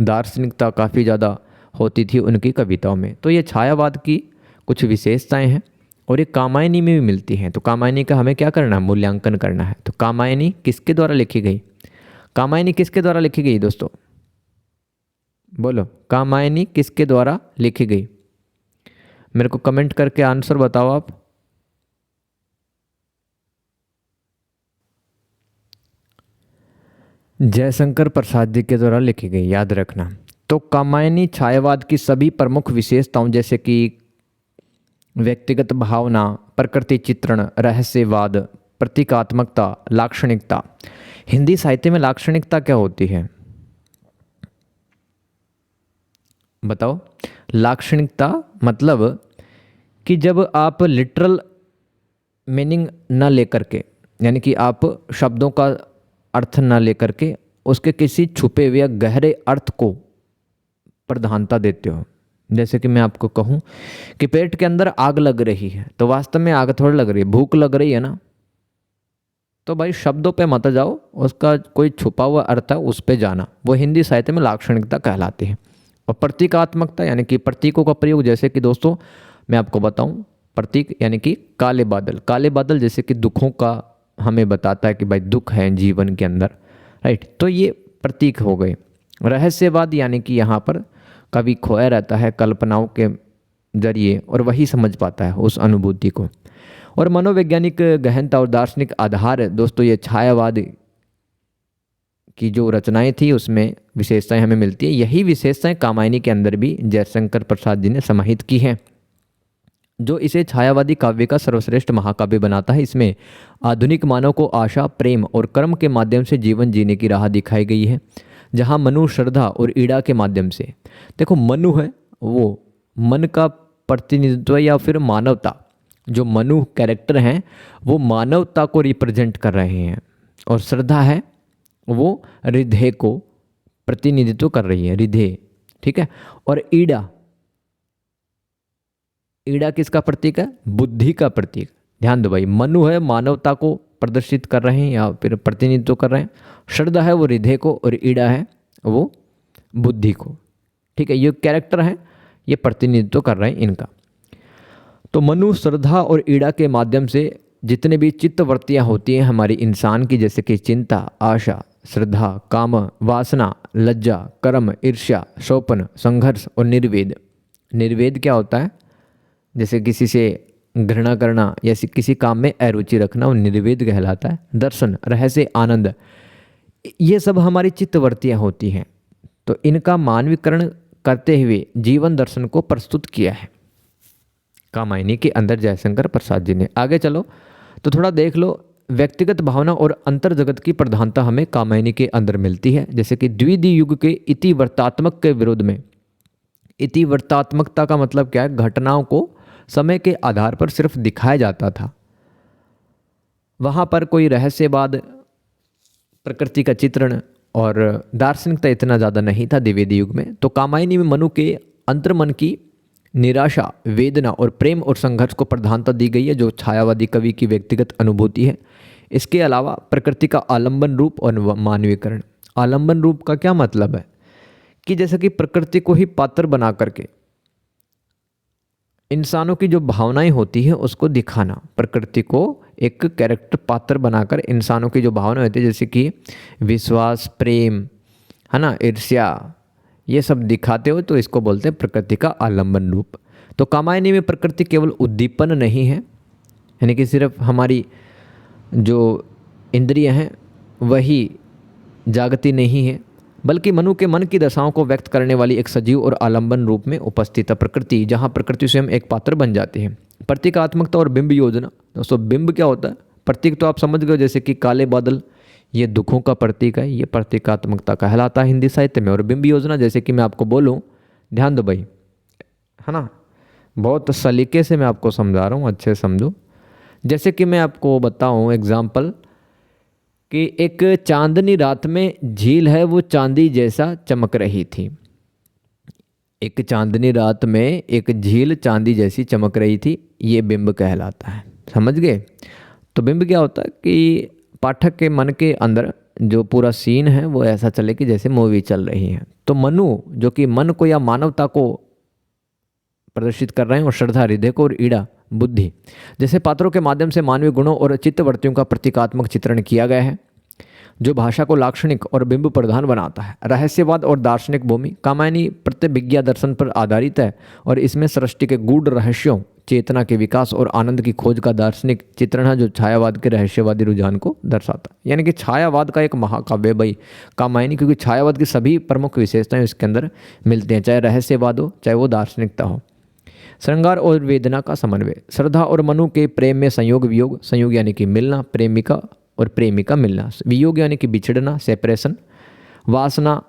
दार्शनिकता काफ़ी ज़्यादा होती थी उनकी कविताओं में। तो ये छायावाद की कुछ विशेषताएं हैं और ये कामायनी में भी मिलती हैं। तो कामायनी का हमें क्या करना है? मूल्यांकन करना है। तो कामायनी किसके द्वारा लिखी गई? कामायनी किसके द्वारा लिखी गई दोस्तों? बोलो, कामायनी किसके द्वारा लिखी गई? मेरे को कमेंट करके आंसर बताओ आप। जयशंकर प्रसाद जी के द्वारा लिखी गई, याद रखना। तो कामायनी छायावाद की सभी प्रमुख विशेषताओं जैसे कि व्यक्तिगत भावना, प्रकृति चित्रण, रहस्यवाद, प्रतीकात्मकता, लाक्षणिकता। हिंदी साहित्य में लाक्षणिकता क्या होती है बताओ? लाक्षणिकता मतलब कि जब आप लिटरल मीनिंग न लेकर के, यानी कि आप शब्दों का अर्थ न लेकर के उसके किसी छुपे हुए या गहरे अर्थ को प्रधानता देते हो। जैसे कि मैं आपको कहूँ कि पेट के अंदर आग लग रही है, तो वास्तव में आग थोड़ी लग रही है, भूख लग रही है ना। तो भाई शब्दों पे मत जाओ, उसका कोई छुपा हुआ अर्थ है उस पे जाना, वो हिंदी साहित्य में लाक्षणिकता कहलाती है। और प्रतीकात्मकता यानी कि प्रतीकों का प्रयोग, जैसे कि दोस्तों मैं आपको बताऊं, प्रतीक यानी कि काले बादल। काले बादल जैसे कि दुखों का हमें बताता है कि भाई दुख है जीवन के अंदर, राइट। तो ये प्रतीक हो गए। रहस्यवाद यानी कि यहाँ पर कवि खोया रहता है कल्पनाओं के जरिए और वही समझ पाता है उस अनुभूति को। और मनोवैज्ञानिक गहनता और दार्शनिक आधार दोस्तों ये छायावाद की जो रचनाएं थी उसमें विशेषताएं हमें मिलती है। यही विशेषताएं कामायनी के अंदर भी जयशंकर प्रसाद जी ने समाहित की हैं, जो इसे छायावादी काव्य का सर्वश्रेष्ठ महाकाव्य बनाता है। इसमें आधुनिक मानव को आशा, प्रेम और कर्म के माध्यम से जीवन जीने की राह दिखाई गई है, जहाँ मनु श्रद्धा और ईड़ा के माध्यम से, देखो मनु है वो मन का प्रतिनिधित्व या फिर मानवता, जो मनु कैरेक्टर हैं वो मानवता को रिप्रेजेंट कर रहे हैं, और श्रद्धा है वो हृदय को प्रतिनिधित्व कर रही है, हृदय, ठीक है। और ईड़ा, ईड़ा किसका प्रतीक है? बुद्धि का प्रतीक। ध्यान दो भाई, मनु है मानवता को प्रदर्शित कर रहे हैं या फिर प्रतिनिधित्व कर रहे हैं, श्रद्धा है वो हृदय को, और ईड़ा है वो बुद्धि को, ठीक है। ये कैरेक्टर है, ये प्रतिनिधित्व कर रहे हैं इनका। तो मनु, श्रद्धा और ईड़ा के माध्यम से जितने भी चित्तवृत्तियाँ होती हैं हमारी इंसान की, जैसे कि चिंता, आशा, श्रद्धा, काम, वासना, लज्जा, कर्म, ईर्ष्या, शोपन, संघर्ष और निर्वेद। निर्वेद क्या होता है? जैसे किसी से घृणा करना या किसी काम में अरुचि रखना, वो निर्वेद कहलाता है। दर्शन, रहस्य, आनंद, ये सब हमारी चित्तवृत्तियाँ होती हैं। तो इनका मानवीकरण करते हुए जीवन दर्शन को प्रस्तुत किया है कामायनी के अंदर जयशंकर प्रसाद जी ने। आगे चलो तो थोड़ा देख लो, व्यक्तिगत भावना और अंतर जगत की प्रधानता हमें कामायनी के अंदर मिलती है। जैसे कि द्वितीय युग के इतिवर्तात्मक के विरोध में, इतिवर्तात्मकता का मतलब क्या है? घटनाओं को समय के आधार पर सिर्फ दिखाया जाता था, वहाँ पर कोई रहस्यवाद, प्रकृति का चित्रण और दार्शनिकता इतना ज़्यादा नहीं था द्विवेदी युग में। तो कामायनी में मनु के अंतर्मन की निराशा, वेदना और प्रेम और संघर्ष को प्रधानता दी गई है, जो छायावादी कवि की व्यक्तिगत अनुभूति है। इसके अलावा प्रकृति का आलंबन रूप और मानवीकरण। आलंबन रूप का क्या मतलब है? कि जैसे कि प्रकृति को ही पात्र बना करके इंसानों की जो भावनाएं होती है उसको दिखाना, प्रकृति को एक कैरेक्टर पात्र बनाकर इंसानों की जो भावनाएं होती है, जैसे कि विश्वास, प्रेम, है ना, ईर्ष्या, ये सब दिखाते हो, तो इसको बोलते हैं प्रकृति का आलंबन रूप। तो कामायनी में प्रकृति केवल उद्दीपन नहीं है, यानी कि सिर्फ हमारी जो इंद्रियां हैं वही जागती नहीं है, बल्कि मनु के मन की दशाओं को व्यक्त करने वाली एक सजीव और आलंबन रूप में उपस्थित है प्रकृति, जहाँ प्रकृति स्वयं एक पात्र बन जाती है। प्रतीकात्मकता और बिंब योजना। दोस्तों बिंब क्या होता है? प्रतीक तो आप समझ गए, जैसे कि काले बादल, ये दुखों का प्रतीक है, ये प्रतीकात्मकता कहलाता है हिंदी साहित्य में। और बिंब योजना, जैसे कि मैं आपको बोलूँ, ध्यान दो भाई, है ना, बहुत सलीके से मैं आपको समझा रहा हूँ, अच्छे समझो। जैसे कि मैं आपको बताऊँ एग्जाम्पल, कि एक चांदनी रात में झील है वो चांदी जैसा चमक रही थी। एक चांदनी रात में एक झील चांदी जैसी चमक रही थी, ये बिंब कहलाता है। समझ गए? तो बिंब क्या होता है कि पाठक के मन के अंदर जो पूरा सीन है वो ऐसा चले कि जैसे मूवी चल रही है। तो मनु जो कि मन को या मानवता को प्रदर्शित कर रहे हैं, और श्रद्धा हृदय को, और ईड़ा बुद्धि जैसे पात्रों के माध्यम से मानवीय गुणों और चित्तवृत्तियों का प्रतीकात्मक चित्रण किया गया है, जो भाषा को लाक्षणिक और बिंब प्रधान बनाता है। रहस्यवाद और दार्शनिक भूमि। कामायनी प्रतिभिज्ञा दर्शन पर आधारित है, और इसमें सृष्टि के गूढ़ रहस्यों, चेतना के विकास और आनंद की खोज का दार्शनिक चित्रण है, जो छायावाद के रहस्यवादी रुझान को दर्शाता है। यानी कि छायावाद का एक महाकाव्य भाई कामायनी, क्योंकि छायावाद की सभी प्रमुख विशेषताएं इसके अंदर मिलती हैं, चाहे रहस्यवाद हो चाहे वो दार्शनिकता हो। श्रृंगार और वेदना का समन्वय। श्रद्धा और मनु के प्रेम में संयोग वियोग, संयोग यानी कि मिलना, प्रेमिका और प्रेमिका मिलना, वियोग यानी कि बिछड़ना, सेपरेशन, वासना,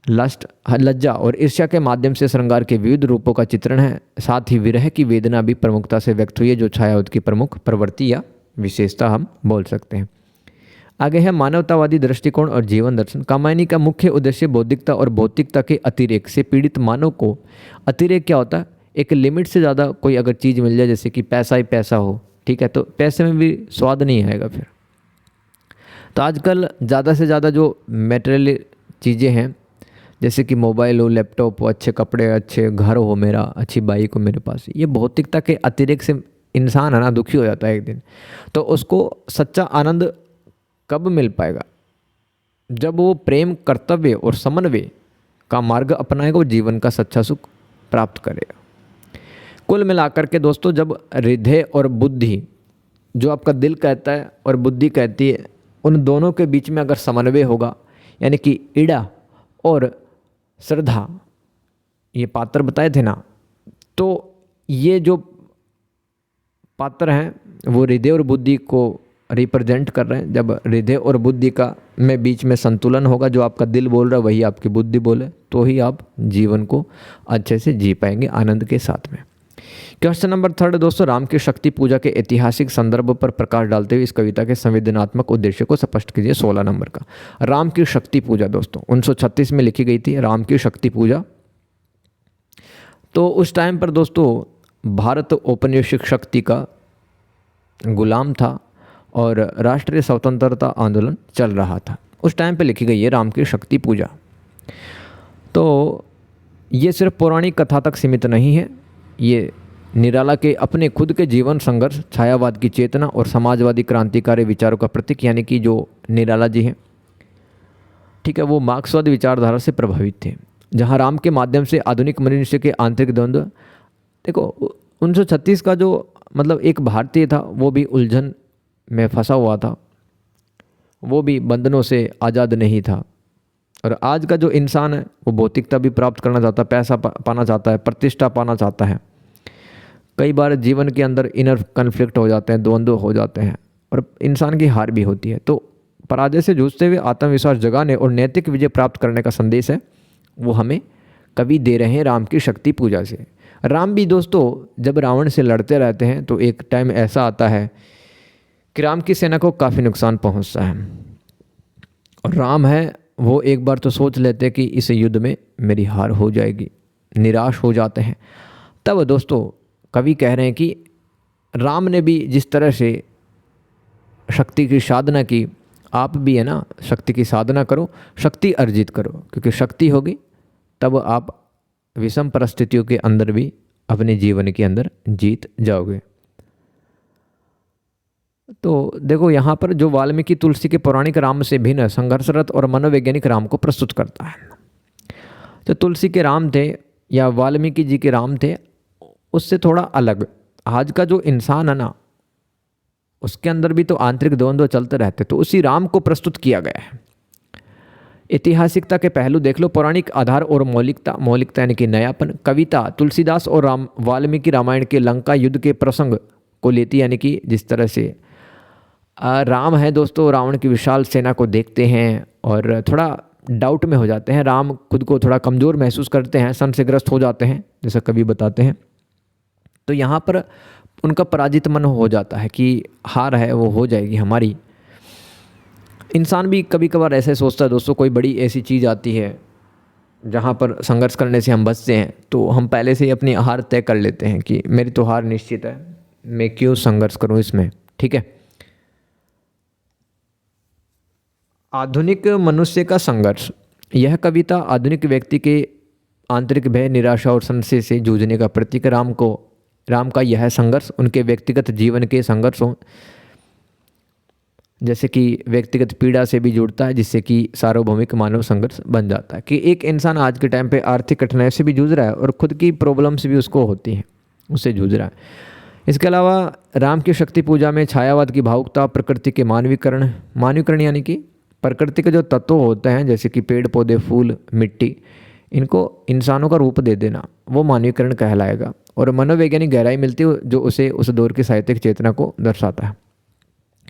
लस्ट, लज्जा और ईर्ष्या के माध्यम से श्रृंगार के विविध रूपों का चित्रण है। साथ ही विरह की वेदना भी प्रमुखता से व्यक्त हुई है, जो छायावाद की प्रमुख प्रवृत्ति या विशेषता हम बोल सकते हैं। आगे है मानवतावादी दृष्टिकोण और जीवन दर्शन। कामायनी का मुख्य उद्देश्य बौद्धिकता और भौतिकता के अतिरेक से पीड़ित मानव को, अतिरेक क्या होता है? एक लिमिट से ज़्यादा कोई अगर चीज़ मिल जाए, जैसे कि पैसा ही पैसा हो, ठीक है, तो पैसे में भी स्वाद नहीं आएगा फिर। तो आजकल ज़्यादा से ज़्यादा जो मटेरियल चीज़ें हैं, जैसे कि मोबाइल हो, लैपटॉप हो, अच्छे कपड़े, अच्छे घर हो मेरा, अच्छी बाइक हो मेरे पास, ये भौतिकता के अतिरेक से इंसान है ना दुखी हो जाता है एक दिन। तो उसको सच्चा आनंद कब मिल पाएगा? जब वो प्रेम, कर्तव्य और समन्वय का मार्ग अपनाएगा वो जीवन का सच्चा सुख प्राप्त करेगा। कुल मिलाकर के दोस्तों, जब हृदय और बुद्धि, जो आपका दिल कहता है और बुद्धि कहती है, उन दोनों के बीच में अगर समन्वय होगा, यानी कि इड़ा और श्रद्धा, ये पात्र बताए थे ना, तो ये जो पात्र हैं वो हृदय और बुद्धि को रिप्रेजेंट कर रहे हैं। जब हृदय और बुद्धि का में बीच में संतुलन होगा, जो आपका दिल बोल रहा है वही आपकी बुद्धि बोले, तो ही आप जीवन को अच्छे से जी पाएंगे आनंद के साथ में। क्वेश्चन नंबर 3 दोस्तों, राम की शक्ति पूजा के ऐतिहासिक संदर्भ पर प्रकाश डालते हुए इस कविता के संवेदनात्मक उद्देश्य को स्पष्ट कीजिए। 16 नंबर का राम की शक्ति पूजा दोस्तों 1936 में लिखी गई थी, राम की शक्ति पूजा। तो उस टाइम पर दोस्तों भारत औपनिवेशिक शक्ति का गुलाम था और राष्ट्रीय स्वतंत्रता आंदोलन चल रहा था। उस टाइम पे लिखी गई है राम की शक्ति पूजा। तो ये सिर्फ पौराणिक कथा तक सीमित नहीं है, ये निराला के अपने खुद के जीवन संघर्ष, छायावाद की चेतना और समाजवादी क्रांतिकारी विचारों का प्रतीक, यानी कि जो निराला जी हैं, ठीक है, वो मार्क्सवादी विचारधारा से प्रभावित थे, जहाँ राम के माध्यम से आधुनिक मनुष्य के आंतरिक द्वंद्व, देखो 1936 का जो मतलब एक भारतीय था वो भी उलझन में फंसा हुआ था, वो भी बंधनों से आज़ाद नहीं था। और आज का जो इंसान है वो भौतिकता भी प्राप्त करना चाहता है, पैसा पाना चाहता है, प्रतिष्ठा पाना चाहता है। कई बार जीवन के अंदर इनर कन्फ्लिक्ट हो जाते हैं, द्वंद्व हो जाते हैं और इंसान की हार भी होती है। तो पराजय से जूझते हुए आत्मविश्वास जगाने और नैतिक विजय प्राप्त करने का संदेश है वो हमें कवि दे रहे हैं राम की शक्ति पूजा से। राम भी दोस्तों जब रावण से लड़ते रहते हैं तो एक टाइम ऐसा आता है कि राम की सेना को काफ़ी नुकसान पहुंचता है और राम है वो एक बार तो सोच लेते हैं कि इस युद्ध में मेरी हार हो जाएगी, निराश हो जाते हैं। तब दोस्तों कवि कह रहे हैं कि राम ने भी जिस तरह से शक्ति की साधना की, आप भी है ना शक्ति की साधना करो, शक्ति अर्जित करो, क्योंकि शक्ति होगी तब आप विषम परिस्थितियों के अंदर भी अपने जीवन के अंदर जीत जाओगे। तो देखो यहाँ पर जो वाल्मीकि तुलसी के पौराणिक राम से भिन्न संघर्षरत और मनोवैज्ञानिक राम को प्रस्तुत करता है। तो तुलसी के राम थे या वाल्मीकि जी के राम थे, उससे थोड़ा अलग आज का जो इंसान है ना उसके अंदर भी तो आंतरिक द्वंद्व चलते रहते, तो उसी राम को प्रस्तुत किया गया है। ऐतिहासिकता के पहलू देख लो, पौराणिक आधार और मौलिकता यानी कि नयापन। कविता तुलसीदास और वाल्मीकि रामायण के लंका युद्ध के प्रसंग को लेती, यानी कि जिस तरह से राम है दोस्तों रावण की विशाल सेना को देखते हैं और थोड़ा डाउट में हो जाते हैं, राम खुद को थोड़ा कमज़ोर महसूस करते हैं, संशयग्रस्त हो जाते हैं जैसा कवि बताते हैं। तो यहाँ पर उनका पराजित मन हो जाता है कि हार है वो हो जाएगी हमारी। इंसान भी कभी कभार ऐसे सोचता है दोस्तों, कोई बड़ी ऐसी चीज़ आती है जहाँ पर संघर्ष करने से हम बचते हैं तो हम पहले से ही अपनी हार तय कर लेते हैं कि मेरी तो हार निश्चित है, मैं क्यों संघर्ष करूँ इसमें। ठीक है, आधुनिक मनुष्य का संघर्ष। यह कविता आधुनिक व्यक्ति के आंतरिक भय, निराशा और संशय से जूझने का प्रतीक। राम का यह संघर्ष उनके व्यक्तिगत जीवन के संघर्ष हों, जैसे कि व्यक्तिगत पीड़ा से भी जुड़ता है, जिससे कि सार्वभौमिक मानव संघर्ष बन जाता है कि एक इंसान आज के टाइम पे आर्थिक कठिनाई से भी जूझ रहा है और खुद की प्रॉब्लम्स भी उसको होती हैं, उससे जूझ रहा है। इसके अलावा राम की शक्ति पूजा में छायावाद की भावुकता, प्रकृति के मानवीकरण यानी कि प्रकृति के जो तत्व होते हैं जैसे कि पेड़ पौधे, फूल, मिट्टी, इनको इंसानों का रूप दे देना वो मानवीकरण कहलाएगा। और मनोवैज्ञानिक गहराई मिलती है जो उसे उस दौर की साहित्यिक चेतना को दर्शाता है।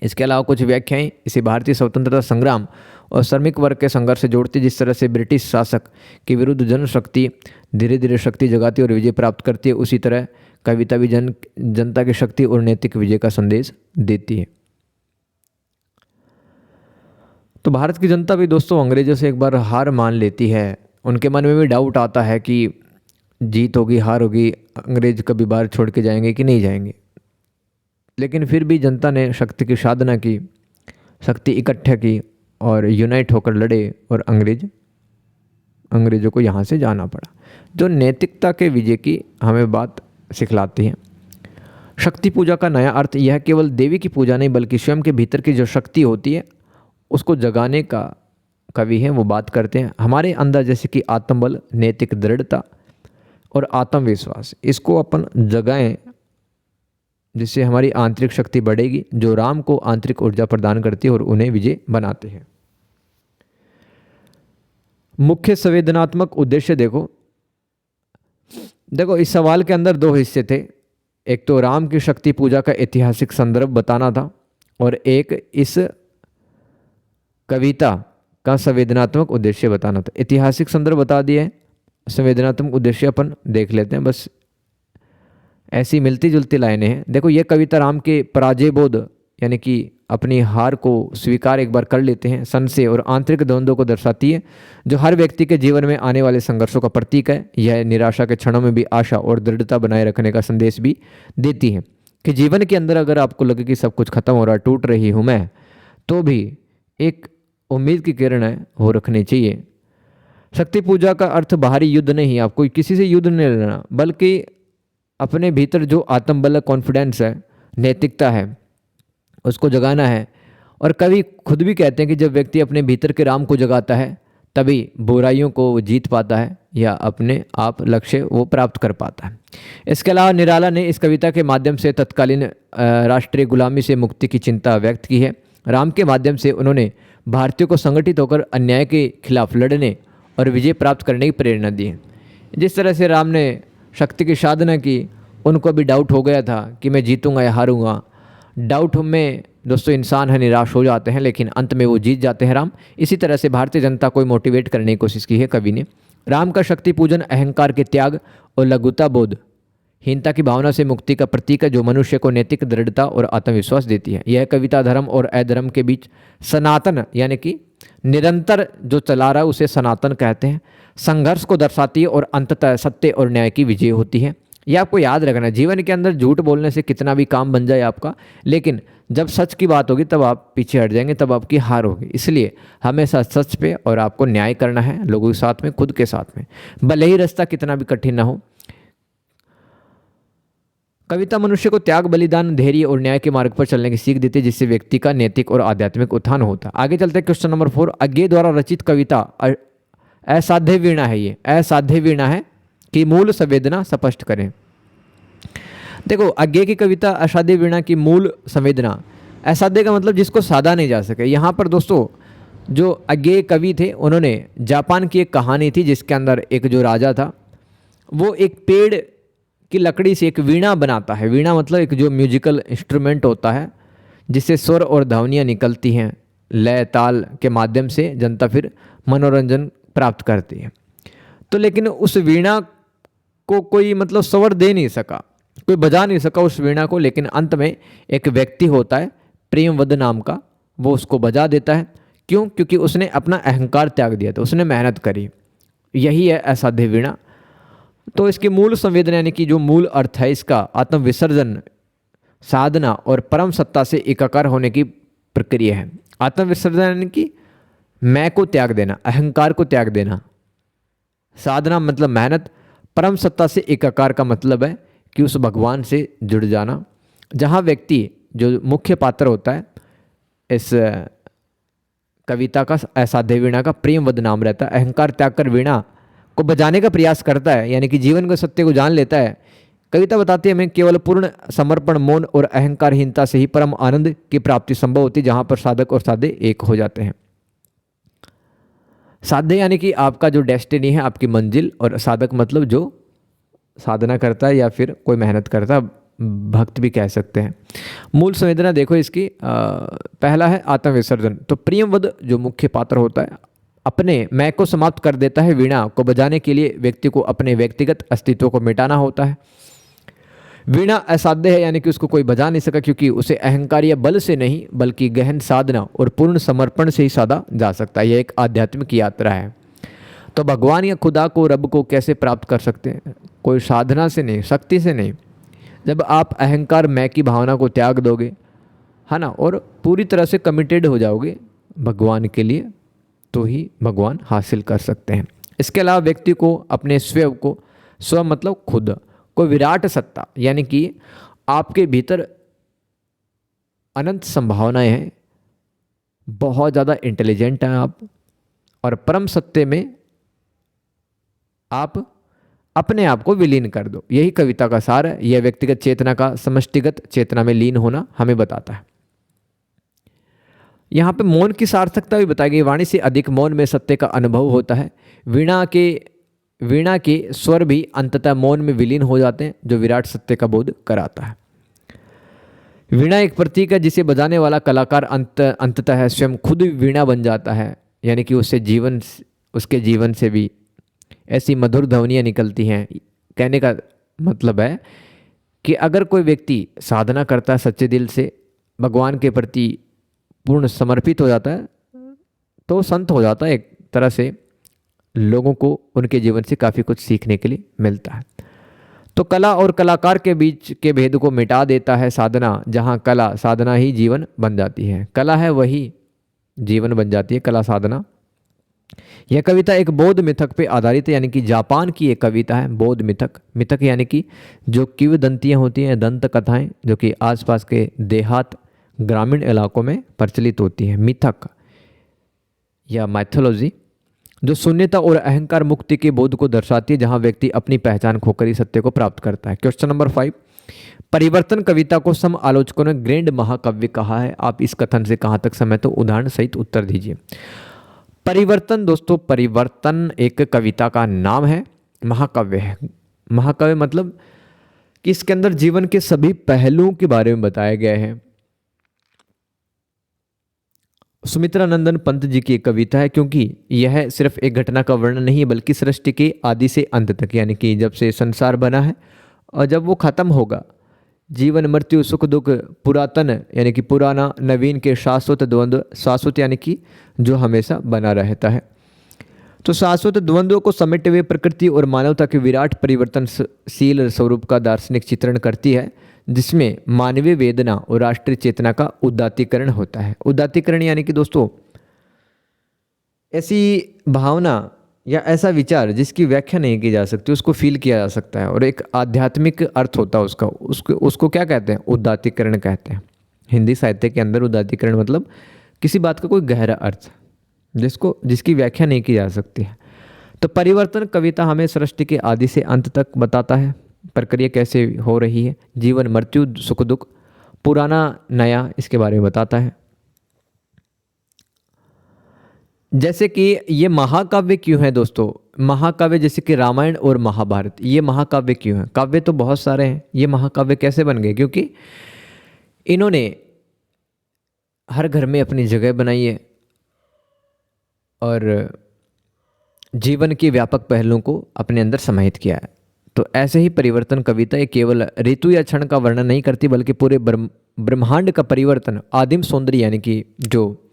इसके अलावा कुछ व्याख्याएं इसे भारतीय स्वतंत्रता संग्राम और श्रमिक वर्ग के संघर्ष से जोड़ती, जिस तरह से ब्रिटिश शासक के विरुद्ध जनशक्ति धीरे धीरे शक्ति जगाती और विजय प्राप्त करती है, उसी तरह कविता भी जनता की शक्ति और नैतिक विजय का संदेश देती है। तो भारत की जनता भी दोस्तों अंग्रेजों से एक बार हार मान लेती है, उनके मन में भी डाउट आता है कि जीत होगी हार होगी, अंग्रेज कभी बाहर छोड़ के जाएंगे कि नहीं जाएंगे। लेकिन फिर भी जनता ने शक्ति की साधना की, शक्ति इकट्ठा की और यूनाइट होकर लड़े और अंग्रेजों को यहाँ से जाना पड़ा, जो नैतिकता के विजय की हमें बात सिखलाती है। शक्ति पूजा का नया अर्थ यह केवल देवी की पूजा नहीं बल्कि स्वयं के भीतर की जो शक्ति होती है उसको जगाने का कवि हैं वो बात करते हैं हमारे अंदर जैसे कि आत्मबल, नैतिक दृढ़ता और आत्मविश्वास, इसको अपन जगाएं जिससे हमारी आंतरिक शक्ति बढ़ेगी, जो राम को आंतरिक ऊर्जा प्रदान करती है और उन्हें विजय बनाते हैं। मुख्य संवेदनात्मक उद्देश्य देखो, इस सवाल के अंदर दो हिस्से थे। एक तो राम की शक्ति पूजा का ऐतिहासिक संदर्भ बताना था और एक इस कविता का संवेदनात्मक उद्देश्य बताना था। ऐतिहासिक संदर्भ बता दिया है, संवेदनात्मक उद्देश्य अपन देख लेते हैं। बस ऐसी मिलती जुलती लाइनें हैं। देखो ये कविता राम के पराजय बोध यानी कि अपनी हार को स्वीकार एक बार कर लेते हैं, संशय और आंतरिक द्वंद्व को दर्शाती है जो हर व्यक्ति के जीवन में आने वाले संघर्षों का प्रतीक है। यह निराशा के क्षणों में भी आशा और दृढ़ता बनाए रखने का संदेश भी देती है कि जीवन के अंदर अगर आपको लगे कि सब कुछ खत्म हो रहा है, टूट रही हूँ मैं, तो भी एक उम्मीद की किरण है वो रखनी चाहिए। शक्ति पूजा का अर्थ बाहरी युद्ध नहीं, आपको किसी से युद्ध नहीं लड़ना, बल्कि अपने भीतर जो आत्मबल, कॉन्फिडेंस है, नैतिकता है, उसको जगाना है। और कवि खुद भी कहते हैं कि जब व्यक्ति अपने भीतर के राम को जगाता है तभी बुराइयों को जीत पाता है या अपने आप लक्ष्य वो प्राप्त कर पाता है। इसके अलावा निराला ने इस कविता के माध्यम से तत्कालीन राष्ट्रीय गुलामी से मुक्ति की चिंता व्यक्त की है। राम के माध्यम से उन्होंने भारतीयों को संगठित होकर अन्याय के खिलाफ लड़ने और विजय प्राप्त करने की प्रेरणा दी है। जिस तरह से राम ने शक्ति की साधना की, उनको भी डाउट हो गया था कि मैं जीतूंगा या हारूंगा। डाउट में दोस्तों इंसान है, निराश हो जाते हैं, लेकिन अंत में वो जीत जाते हैं राम। इसी तरह से भारतीय जनता को मोटिवेट करने की कोशिश की है कवि ने। राम का शक्ति पूजन अहंकार के त्याग और लघुता बोध, हीनता की भावना से मुक्ति का प्रतीक है जो मनुष्य को नैतिक दृढ़ता और आत्मविश्वास देती है। यह कविता धर्म और अधर्म के बीच सनातन यानी कि निरंतर जो चला रहा है उसे सनातन कहते हैं, संघर्ष को दर्शाती है और अंततः सत्य और न्याय की विजय होती है। यह आपको याद रखना, जीवन के अंदर झूठ बोलने से कितना भी काम बन जाए आपका, लेकिन जब सच की बात होगी तब आप पीछे हट जाएंगे, तब आपकी हार होगी। इसलिए हमेशा सच पे और आपको न्याय करना है, लोगों के साथ में, खुद के साथ में, भले ही रास्ता कितना भी कठिन ना हो। कविता मनुष्य को त्याग, बलिदान, धैर्य और न्याय के मार्ग पर चलने की सीख देती है जिससे व्यक्ति का नैतिक और आध्यात्मिक उत्थान होता है। आगे चलते हैं क्वेश्चन नंबर 4। अज्ञेय द्वारा रचित कविता असाध्य वीणा है। ये असाध्य वीणा है कि मूल संवेदना स्पष्ट करें। देखो अज्ञेय की कविता असाध्य वीणा की मूल संवेदना, असाध्य का मतलब जिसको साधा नहीं जा सके। यहाँ पर दोस्तों जो अज्ञेय कवि थे उन्होंने जापान की एक कहानी थी जिसके अंदर एक जो राजा था वो एक पेड़ की लकड़ी से एक वीणा बनाता है। वीणा मतलब एक जो म्यूजिकल इंस्ट्रूमेंट होता है जिससे स्वर और ध्वनियाँ निकलती हैं, लय ताल के माध्यम से जनता फिर मनोरंजन प्राप्त करती है। तो लेकिन उस वीणा को कोई मतलब स्वर दे नहीं सका, कोई बजा नहीं सका उस वीणा को, लेकिन अंत में एक व्यक्ति होता है प्रेमवद नाम का, वो उसको बजा देता है। क्यों? क्योंकि उसने अपना अहंकार त्याग दिया था, उसने मेहनत करी। यही है असाध्य वीणा। तो इसकी मूल संवेदना यानी कि जो मूल अर्थ है इसका आत्म विसर्जन, साधना और परम सत्ता से एकाकार होने की प्रक्रिया है। आत्म विसर्जन यानी कि मैं को त्याग देना, अहंकार को त्याग देना। साधना मतलब मेहनत, परम सत्ता से एकाकार का मतलब है कि उस भगवान से जुड़ जाना। जहाँ व्यक्ति जो मुख्य पात्र होता है इस कविता का, असाध्य वीणा का प्रेमवद नाम रहता है, अहंकार त्याग कर वीणा को बजाने का प्रयास करता है, यानी कि जीवन के सत्य को जान लेता है। कविता बताती है हमें केवल पूर्ण समर्पण, मौन और अहंकारहीनता से ही परम आनंद की प्राप्ति संभव होती है, जहाँ पर साधक और साध्य एक हो जाते हैं। साध्य यानी कि आपका जो डेस्टिनी है, आपकी मंजिल, और साधक मतलब जो साधना करता है या फिर कोई मेहनत करता है, भक्त भी कह सकते हैं। मूल संवेदना देखो इसकी, पहला है आत्म विसर्जन। तो प्रियवद जो मुख्य पात्र होता है अपने मैं को समाप्त कर देता है। वीणा को बजाने के लिए व्यक्ति को अपने व्यक्तिगत अस्तित्व को मिटाना होता है। वीणा असाध्य है यानी कि उसको कोई बजा नहीं सका, क्योंकि उसे अहंकार या बल से नहीं बल्कि गहन साधना और पूर्ण समर्पण से ही साधा जा सकता है। यह एक आध्यात्मिक यात्रा है। तो भगवान या खुदा को, रब को कैसे प्राप्त कर सकते हैं? कोई साधना से नहीं, शक्ति से नहीं। जब आप अहंकार मैं की भावना को त्याग दोगे, है ना, और पूरी तरह से कमिटेड हो जाओगे भगवान के लिए, तो ही भगवान हासिल कर सकते हैं। इसके अलावा व्यक्ति को अपने स्वयं को, स्व मतलब खुद को, विराट सत्ता यानी कि आपके भीतर अनंत संभावनाएं हैं, बहुत ज़्यादा इंटेलिजेंट हैं आप, और परम सत्य में आप अपने आप को विलीन कर दो। यही कविता का सार है। यह व्यक्तिगत चेतना का समष्टिगत चेतना में लीन होना हमें बताता है। यहाँ पे मौन की सार्थकता भी बताई गई। वाणी से अधिक मौन में सत्य का अनुभव होता है। वीणा के स्वर भी अंततः मौन में विलीन हो जाते हैं, जो विराट सत्य का बोध कराता है। वीणा एक प्रतीक है जिसे बजाने वाला कलाकार अंततः स्वयं खुद वीणा बन जाता है, यानी कि उसके जीवन से भी ऐसी मधुर ध्वनियाँ निकलती हैं। कहने का मतलब है कि अगर कोई व्यक्ति साधना करता है सच्चे दिल से, भगवान के प्रति पूर्ण समर्पित हो जाता है, तो संत हो जाता है। एक तरह से लोगों को उनके जीवन से काफ़ी कुछ सीखने के लिए मिलता है। तो कला और कलाकार के बीच के भेद को मिटा देता है साधना। जहाँ कला साधना ही जीवन बन जाती है, कला है वही जीवन बन जाती है, कला साधना। यह कविता एक बौद्ध मिथक पे आधारित है, यानी कि जापान की एक कविता है। बौद्ध मिथक यानी कि जो किंवदंतियाँ होती हैं, दंत कथाएं, जो कि आसपास के देहात ग्रामीण इलाकों में प्रचलित होती हैं। मिथक या माइथोलॉजी जो शून्यता और अहंकार मुक्ति के बोध को दर्शाती है, जहां व्यक्ति अपनी पहचान खोकर ही सत्य को प्राप्त करता है। क्वेश्चन नंबर 5, परिवर्तन कविता को सम आलोचकों ने ग्रैंड महाकाव्य कहा है। आप इस कथन से कहां तक सहमत हो, उदाहरण सहित उत्तर दीजिए। परिवर्तन दोस्तों, परिवर्तन एक कविता का नाम है, महाकाव्य है। महाकाव्य मतलब कि इसके अंदर जीवन के सभी पहलुओं के बारे में बताया गया है। सुमित्रा नंदन पंत जी की एक कविता है, क्योंकि यह सिर्फ एक घटना का वर्णन नहीं है, बल्कि सृष्टि के आदि से अंत तक, यानी कि जब से संसार बना है और जब वो खत्म होगा, जीवन मृत्यु सुख दुख, पुरातन यानी कि पुराना, नवीन के शाश्वत द्वंद्व, शाश्वत यानी कि जो हमेशा बना रहता है। तो शाश्वत द्वंद्वों को समेटे हुए प्रकृति और मानवता के विराट परिवर्तनशील स्वरूप का दार्शनिक चित्रण करती है, जिसमें मानवीय वेदना और राष्ट्रीय चेतना का उदात्तीकरण होता है। उदात्तीकरण यानी कि दोस्तों ऐसी भावना या ऐसा विचार जिसकी व्याख्या नहीं की जा सकती, उसको फील किया जा सकता है और एक आध्यात्मिक अर्थ होता है उसका, उसको क्या कहते हैं, उदात्तीकरण कहते हैं। हिंदी साहित्य के अंदर उदात्तीकरण मतलब किसी बात का कोई गहरा अर्थ जिसकी व्याख्या नहीं की जा सकती है। तो परिवर्तन कविता हमें सृष्टि के आदि से अंत तक बताता है, प्रक्रिया कैसे हो रही है, जीवन मृत्यु सुख दुख, पुराना नया, इसके बारे में बताता है। जैसे कि ये महाकाव्य क्यों है दोस्तों, महाकाव्य जैसे कि रामायण और महाभारत, ये महाकाव्य क्यों है? काव्य तो बहुत सारे हैं, ये महाकाव्य कैसे बन गए? क्योंकि इन्होंने हर घर में अपनी जगह बनाई है और जीवन के व्यापक पहलुओं को अपने अंदर समाहित किया है। तो ऐसे ही परिवर्तन कविता ये केवल ऋतु या क्षण का वर्णन नहीं करती, बल्कि पूरे ब्रह्मांड का परिवर्तन, आदिम सौंदर्य यानी कि जो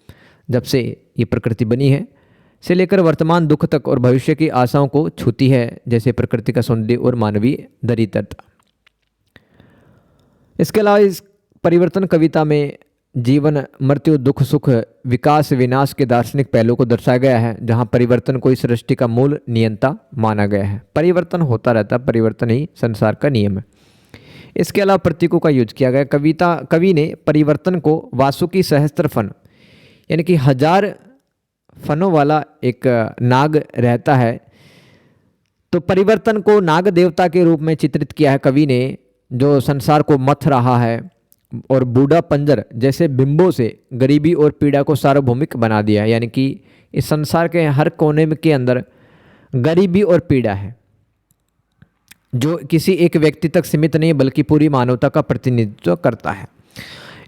जब से ये प्रकृति बनी है से लेकर वर्तमान दुख तक और भविष्य की आशाओं को छूती है, जैसे प्रकृति का सौंदर्य और मानवीय दरिद्रता। इसके अलावा इस परिवर्तन कविता में जीवन मृत्यु दुख सुख विकास विनाश के दार्शनिक पहलू को दर्शाया गया है, जहां परिवर्तन को इस सृष्टि का मूल नियंता माना गया है। परिवर्तन होता रहता है, परिवर्तन ही संसार का नियम है। इसके अलावा प्रतीकों का यूज किया गया। कवि ने परिवर्तन को वासुकी सहस्त्र फन यानी कि 1000 फनों वाला एक नाग रहता है, तो परिवर्तन को नाग देवता के रूप में चित्रित किया है कवि ने, जो संसार को मथ रहा है और बूढ़ा पंजर जैसे बिंबों से गरीबी और पीड़ा को सार्वभौमिक बना दिया है। यानी कि इस संसार के हर कोने के अंदर गरीबी और पीड़ा है, जो किसी एक व्यक्ति तक सीमित नहीं बल्कि पूरी मानवता का प्रतिनिधित्व करता है।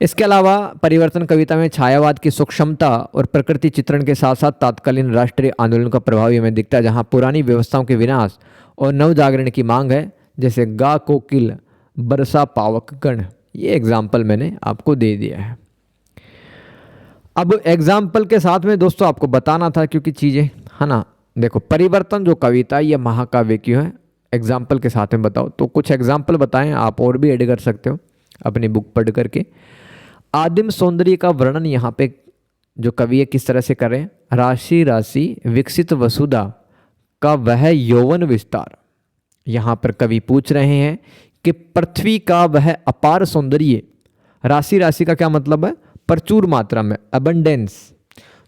इसके अलावा परिवर्तन कविता में छायावाद की सूक्ष्मता और प्रकृति चित्रण के साथ साथ तत्कालीन राष्ट्रीय आंदोलन का प्रभाव हमें दिखता है, जहाँ पुरानी व्यवस्थाओं के विनाश और नव जागरण की मांग है, जैसे गा कोकिल बरसा पावक गण। ये एग्जाम्पल मैंने आपको दे दिया है। अब एग्जाम्पल के साथ में दोस्तों आपको बताना था, क्योंकि चीज़ें है ना, देखो परिवर्तन जो कविता ये महाकाव्य क्यों है, एग्जाम्पल के साथ में बताओ। तो कुछ एग्जाम्पल बताएं, आप और भी ऐड कर सकते हो अपनी बुक पढ़ करके। आदिम सौंदर्य का वर्णन यहाँ पे जो कवि है किस तरह से करें, राशि राशि विकसित वसुधा का वह यौवन विस्तार। यहाँ पर कवि पूछ रहे हैं कि पृथ्वी का वह अपार सौंदर्य, राशि राशि का क्या मतलब है, प्रचुर मात्रा में, अबंडेंस,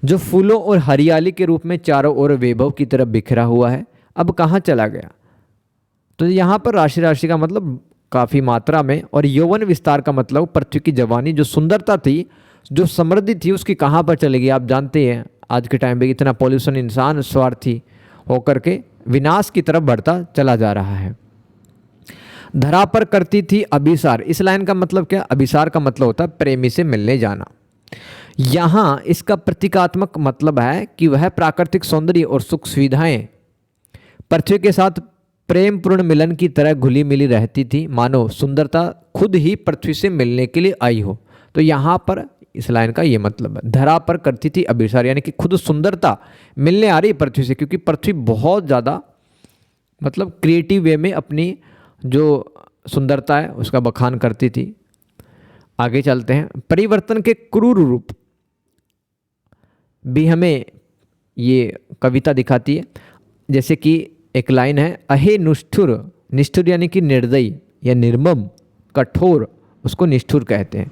जो फूलों और हरियाली के रूप में चारों ओर वैभव की तरफ बिखरा हुआ है, अब कहाँ चला गया। तो यहाँ पर राशि राशि का मतलब काफ़ी मात्रा में, और यौवन विस्तार का मतलब पृथ्वी की जवानी, जो सुंदरता थी, जो समृद्धि थी, उसकी कहाँ पर चली गई। आप जानते हैं आज के टाइम पे इतना पॉल्यूशन, इंसान स्वार्थी होकर के विनाश की तरफ बढ़ता चला जा रहा है। धरा पर करती थी अभिसार। इस लाइन का मतलब क्या, अभिसार का मतलब होता है प्रेमी से मिलने जाना। यहाँ इसका प्रतीकात्मक मतलब है कि वह प्राकृतिक सौंदर्य और सुख सुविधाएं पृथ्वी के साथ प्रेम पूर्ण मिलन की तरह घुली मिली रहती थी, मानो सुंदरता खुद ही पृथ्वी से मिलने के लिए आई हो। तो यहाँ पर इस लाइन का ये मतलब है, धरा पर करती थी अभिसार, यानी कि खुद सुंदरता मिलने आ रही पृथ्वी से, क्योंकि पृथ्वी बहुत ज़्यादा मतलब क्रिएटिव वे में अपनी जो सुंदरता है उसका बखान करती थी। आगे चलते हैं। परिवर्तन के क्रूर रूप भी हमें ये कविता दिखाती है। जैसे कि एक लाइन है, अहे निष्ठुर, निष्ठुर यानी कि निर्दयी या निर्मम, कठोर, उसको निष्ठुर कहते हैं।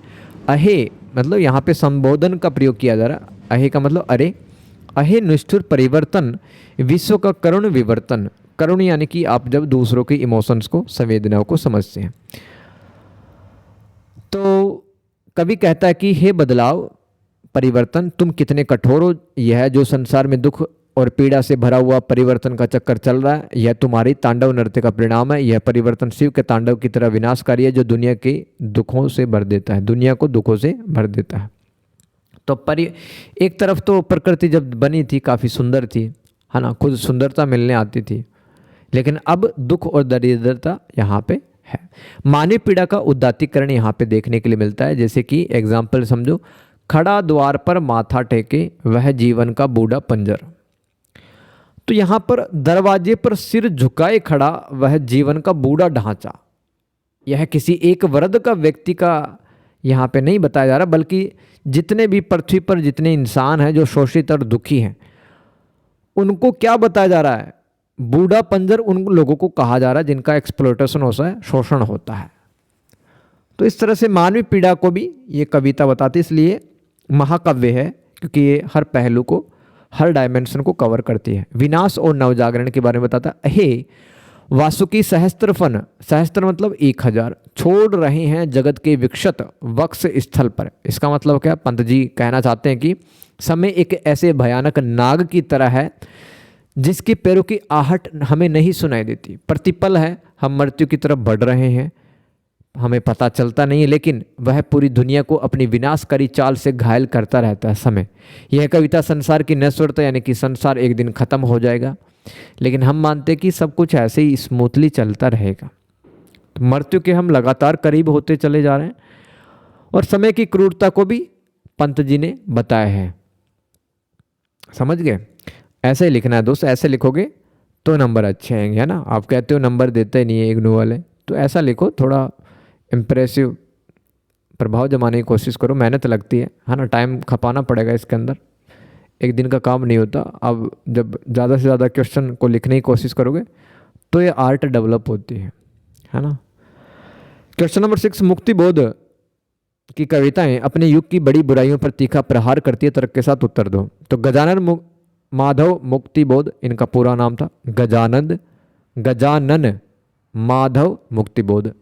अहे मतलब यहाँ पे संबोधन का प्रयोग किया जा रहा है। अहे का मतलब अरे, अहे निष्ठुर परिवर्तन, विश्व का करुण विवर्तन। करुण यानी कि आप जब दूसरों के इमोशंस को, संवेदनाओं को समझते हैं। तो कवि कहता है कि हे बदलाव, परिवर्तन, तुम कितने कठोर हो। यह जो संसार में दुख और पीड़ा से भरा हुआ परिवर्तन का चक्कर चल रहा है, यह तुम्हारी तांडव नृत्य का परिणाम है। यह परिवर्तन शिव के तांडव की तरह विनाशकारी है, जो दुनिया के दुखों से भर देता है, दुनिया को दुखों से भर देता है। तो एक तरफ तो प्रकृति जब बनी थी काफ़ी सुंदर थी, है ना, खुद सुंदरता मिलने आती थी, लेकिन अब दुख और दरिद्रता यहाँ पे है। मानव पीड़ा का उदात्तीकरण यहाँ पे देखने के लिए मिलता है। जैसे कि एग्जाम्पल समझो, खड़ा द्वार पर माथा टेके वह जीवन का बूढ़ा पंजर। तो यहाँ पर दरवाजे पर सिर झुकाए खड़ा वह जीवन का बूढ़ा ढांचा। यह किसी एक वर्ग का व्यक्ति का यहाँ पे नहीं बताया जा रहा, बल्कि जितने भी पृथ्वी पर जितने इंसान हैं जो शोषित और दुखी हैं, उनको क्या बताया जा रहा है, बूढ़ा पंजर उन लोगों को कहा जा रहा है जिनका एक्सप्लॉयटेशन होता है, शोषण होता है। तो इस तरह से मानवीय पीड़ा को भी ये कविता बताती है, इसलिए महाकाव्य है, क्योंकि ये हर पहलू को, हर डायमेंशन को कवर करती है। विनाश और नवजागरण के बारे में बताता है। अहे वासुकी सहस्त्रफन, सहस्त्र मतलब 1000, छोड़ रहे हैं जगत के विक्षत वक्ष स्थल पर। इसका मतलब क्या, पंत जी कहना चाहते हैं कि समय एक ऐसे भयानक नाग की तरह है जिसके पैरों की आहट हमें नहीं सुनाई देती। प्रतिपल है हम मृत्यु की तरफ बढ़ रहे हैं, हमें पता चलता नहीं है, लेकिन वह पूरी दुनिया को अपनी विनाशकारी चाल से घायल करता रहता है समय। यह कविता संसार की नश्वरता, यानी कि संसार एक दिन खत्म हो जाएगा, लेकिन हम मानते हैं कि सब कुछ ऐसे ही स्मूथली चलता रहेगा। तो मृत्यु के हम लगातार करीब होते चले जा रहे हैं, और समय की क्रूरता को भी पंत जी ने बताया है। समझ गए? ऐसे ही लिखना है दोस्त, ऐसे लिखोगे तो नंबर अच्छे आएंगे, है ना। आप कहते हो नंबर देते नहीं है इग्नू वाले, तो ऐसा लिखो, थोड़ा इम्प्रेसिव प्रभाव जमाने की कोशिश करो। मेहनत लगती है ना, टाइम खपाना पड़ेगा इसके अंदर, एक दिन का काम नहीं होता। अब जब ज़्यादा से ज़्यादा क्वेश्चन को लिखने की कोशिश करोगे तो ये आर्ट डेवलप होती है ना। क्वेश्चन नंबर 6, मुक्ति बोध की कविताएं अपने युग की बड़ी बुराइयों पर तीखा प्रहार करती है, तर्क के साथ उत्तर दो। तो गजानन माधव मुक्ति बोध इनका पूरा नाम था, गजानन माधव मुक्ति बोध।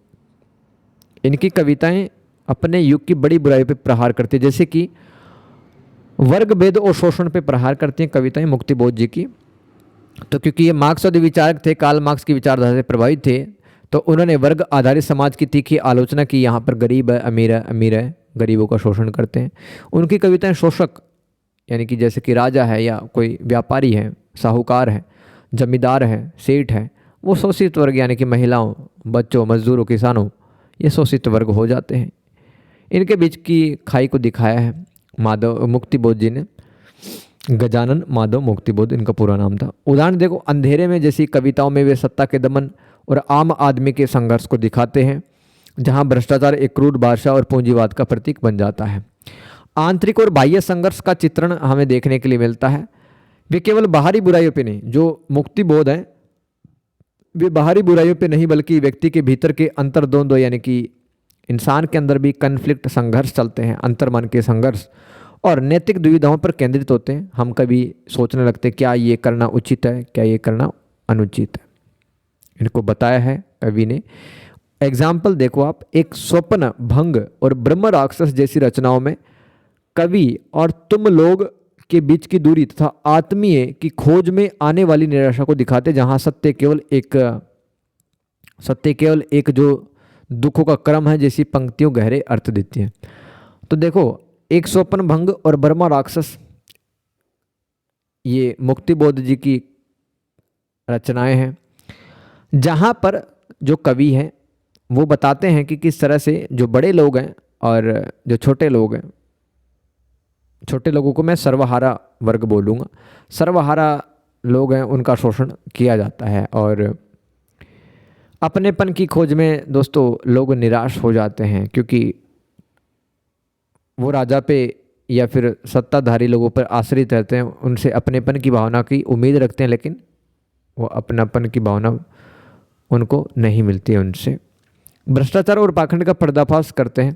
इनकी कविताएं अपने युग की बड़ी बुराइयों पर प्रहार करती है, जैसे कि वर्ग भेद और शोषण पे प्रहार करती हैं कविताएं मुक्ति बोध जी की। तो क्योंकि ये मार्क्सवादी विचारक थे, कार्ल मार्क्स की विचारधारा से प्रभावित थे, तो उन्होंने वर्ग आधारित समाज की तीखी आलोचना की। यहाँ पर गरीब है, अमीर है, गरीबों का शोषण करते हैं। उनकी कविताएं शोषक, यानी कि जैसे कि राजा है या कोई व्यापारी है, साहूकार है, जमींदार है, सेठ है, वो शोषित वर्ग, यानी कि महिलाओं, बच्चों, मजदूरों, किसानों, ये शोषित वर्ग हो जाते हैं। इनके बीच की खाई को दिखाया है माधव मुक्ति बोध जी ने। गजानन माधव मुक्ति बोध इनका पूरा नाम था। उदाहरण देखो, अंधेरे में जैसी कविताओं में वे सत्ता के दमन और आम आदमी के संघर्ष को दिखाते हैं, जहां भ्रष्टाचार एक क्रूर भाषा और पूंजीवाद का प्रतीक बन जाता है। आंतरिक और बाह्य संघर्ष का चित्रण हमें देखने के लिए मिलता है। वे केवल बाहरी बुराइयों पे नहीं, जो मुक्ति बोध है वे बाहरी बुराइयों पे नहीं, बल्कि व्यक्ति के भीतर के अंतर्द्वंद्व, यानी कि इंसान के अंदर भी कन्फ्लिक्ट, संघर्ष चलते हैं, अंतर्मन के संघर्ष और नैतिक दुविधाओं पर केंद्रित होते हैं। हम कभी सोचने लगते हैं क्या ये करना उचित है, क्या ये करना अनुचित है। इनको बताया है कवि ने। एग्जाम्पल देखो आप, एक स्वप्न भंग और ब्रह्म राक्षस जैसी रचनाओं में कवि और तुम लोग के बीच की दूरी तथा आत्मीय की खोज में आने वाली निराशा को दिखाते, जहां सत्य केवल एक जो दुखों का क्रम है जैसी पंक्तियों गहरे अर्थ देती हैं। तो देखो, एक स्वप्न भंग और ब्रह्म राक्षस, ये मुक्तिबोध जी की रचनाएं हैं, जहाँ पर जो कवि हैं वो बताते हैं कि किस तरह से जो बड़े लोग हैं और जो छोटे लोग हैं, छोटे लोगों को मैं सर्वहारा वर्ग बोलूँगा, सर्वहारा लोग हैं, उनका शोषण किया जाता है। और अपनेपन की खोज में दोस्तों लोग निराश हो जाते हैं, क्योंकि वो राजा पे या फिर सत्ताधारी लोगों पर आश्रित रहते हैं, उनसे अपनेपन की भावना की उम्मीद रखते हैं, लेकिन वो अपनापन की भावना उनको नहीं मिलती है उनसे। भ्रष्टाचार और पाखंड का पर्दाफाश करते हैं।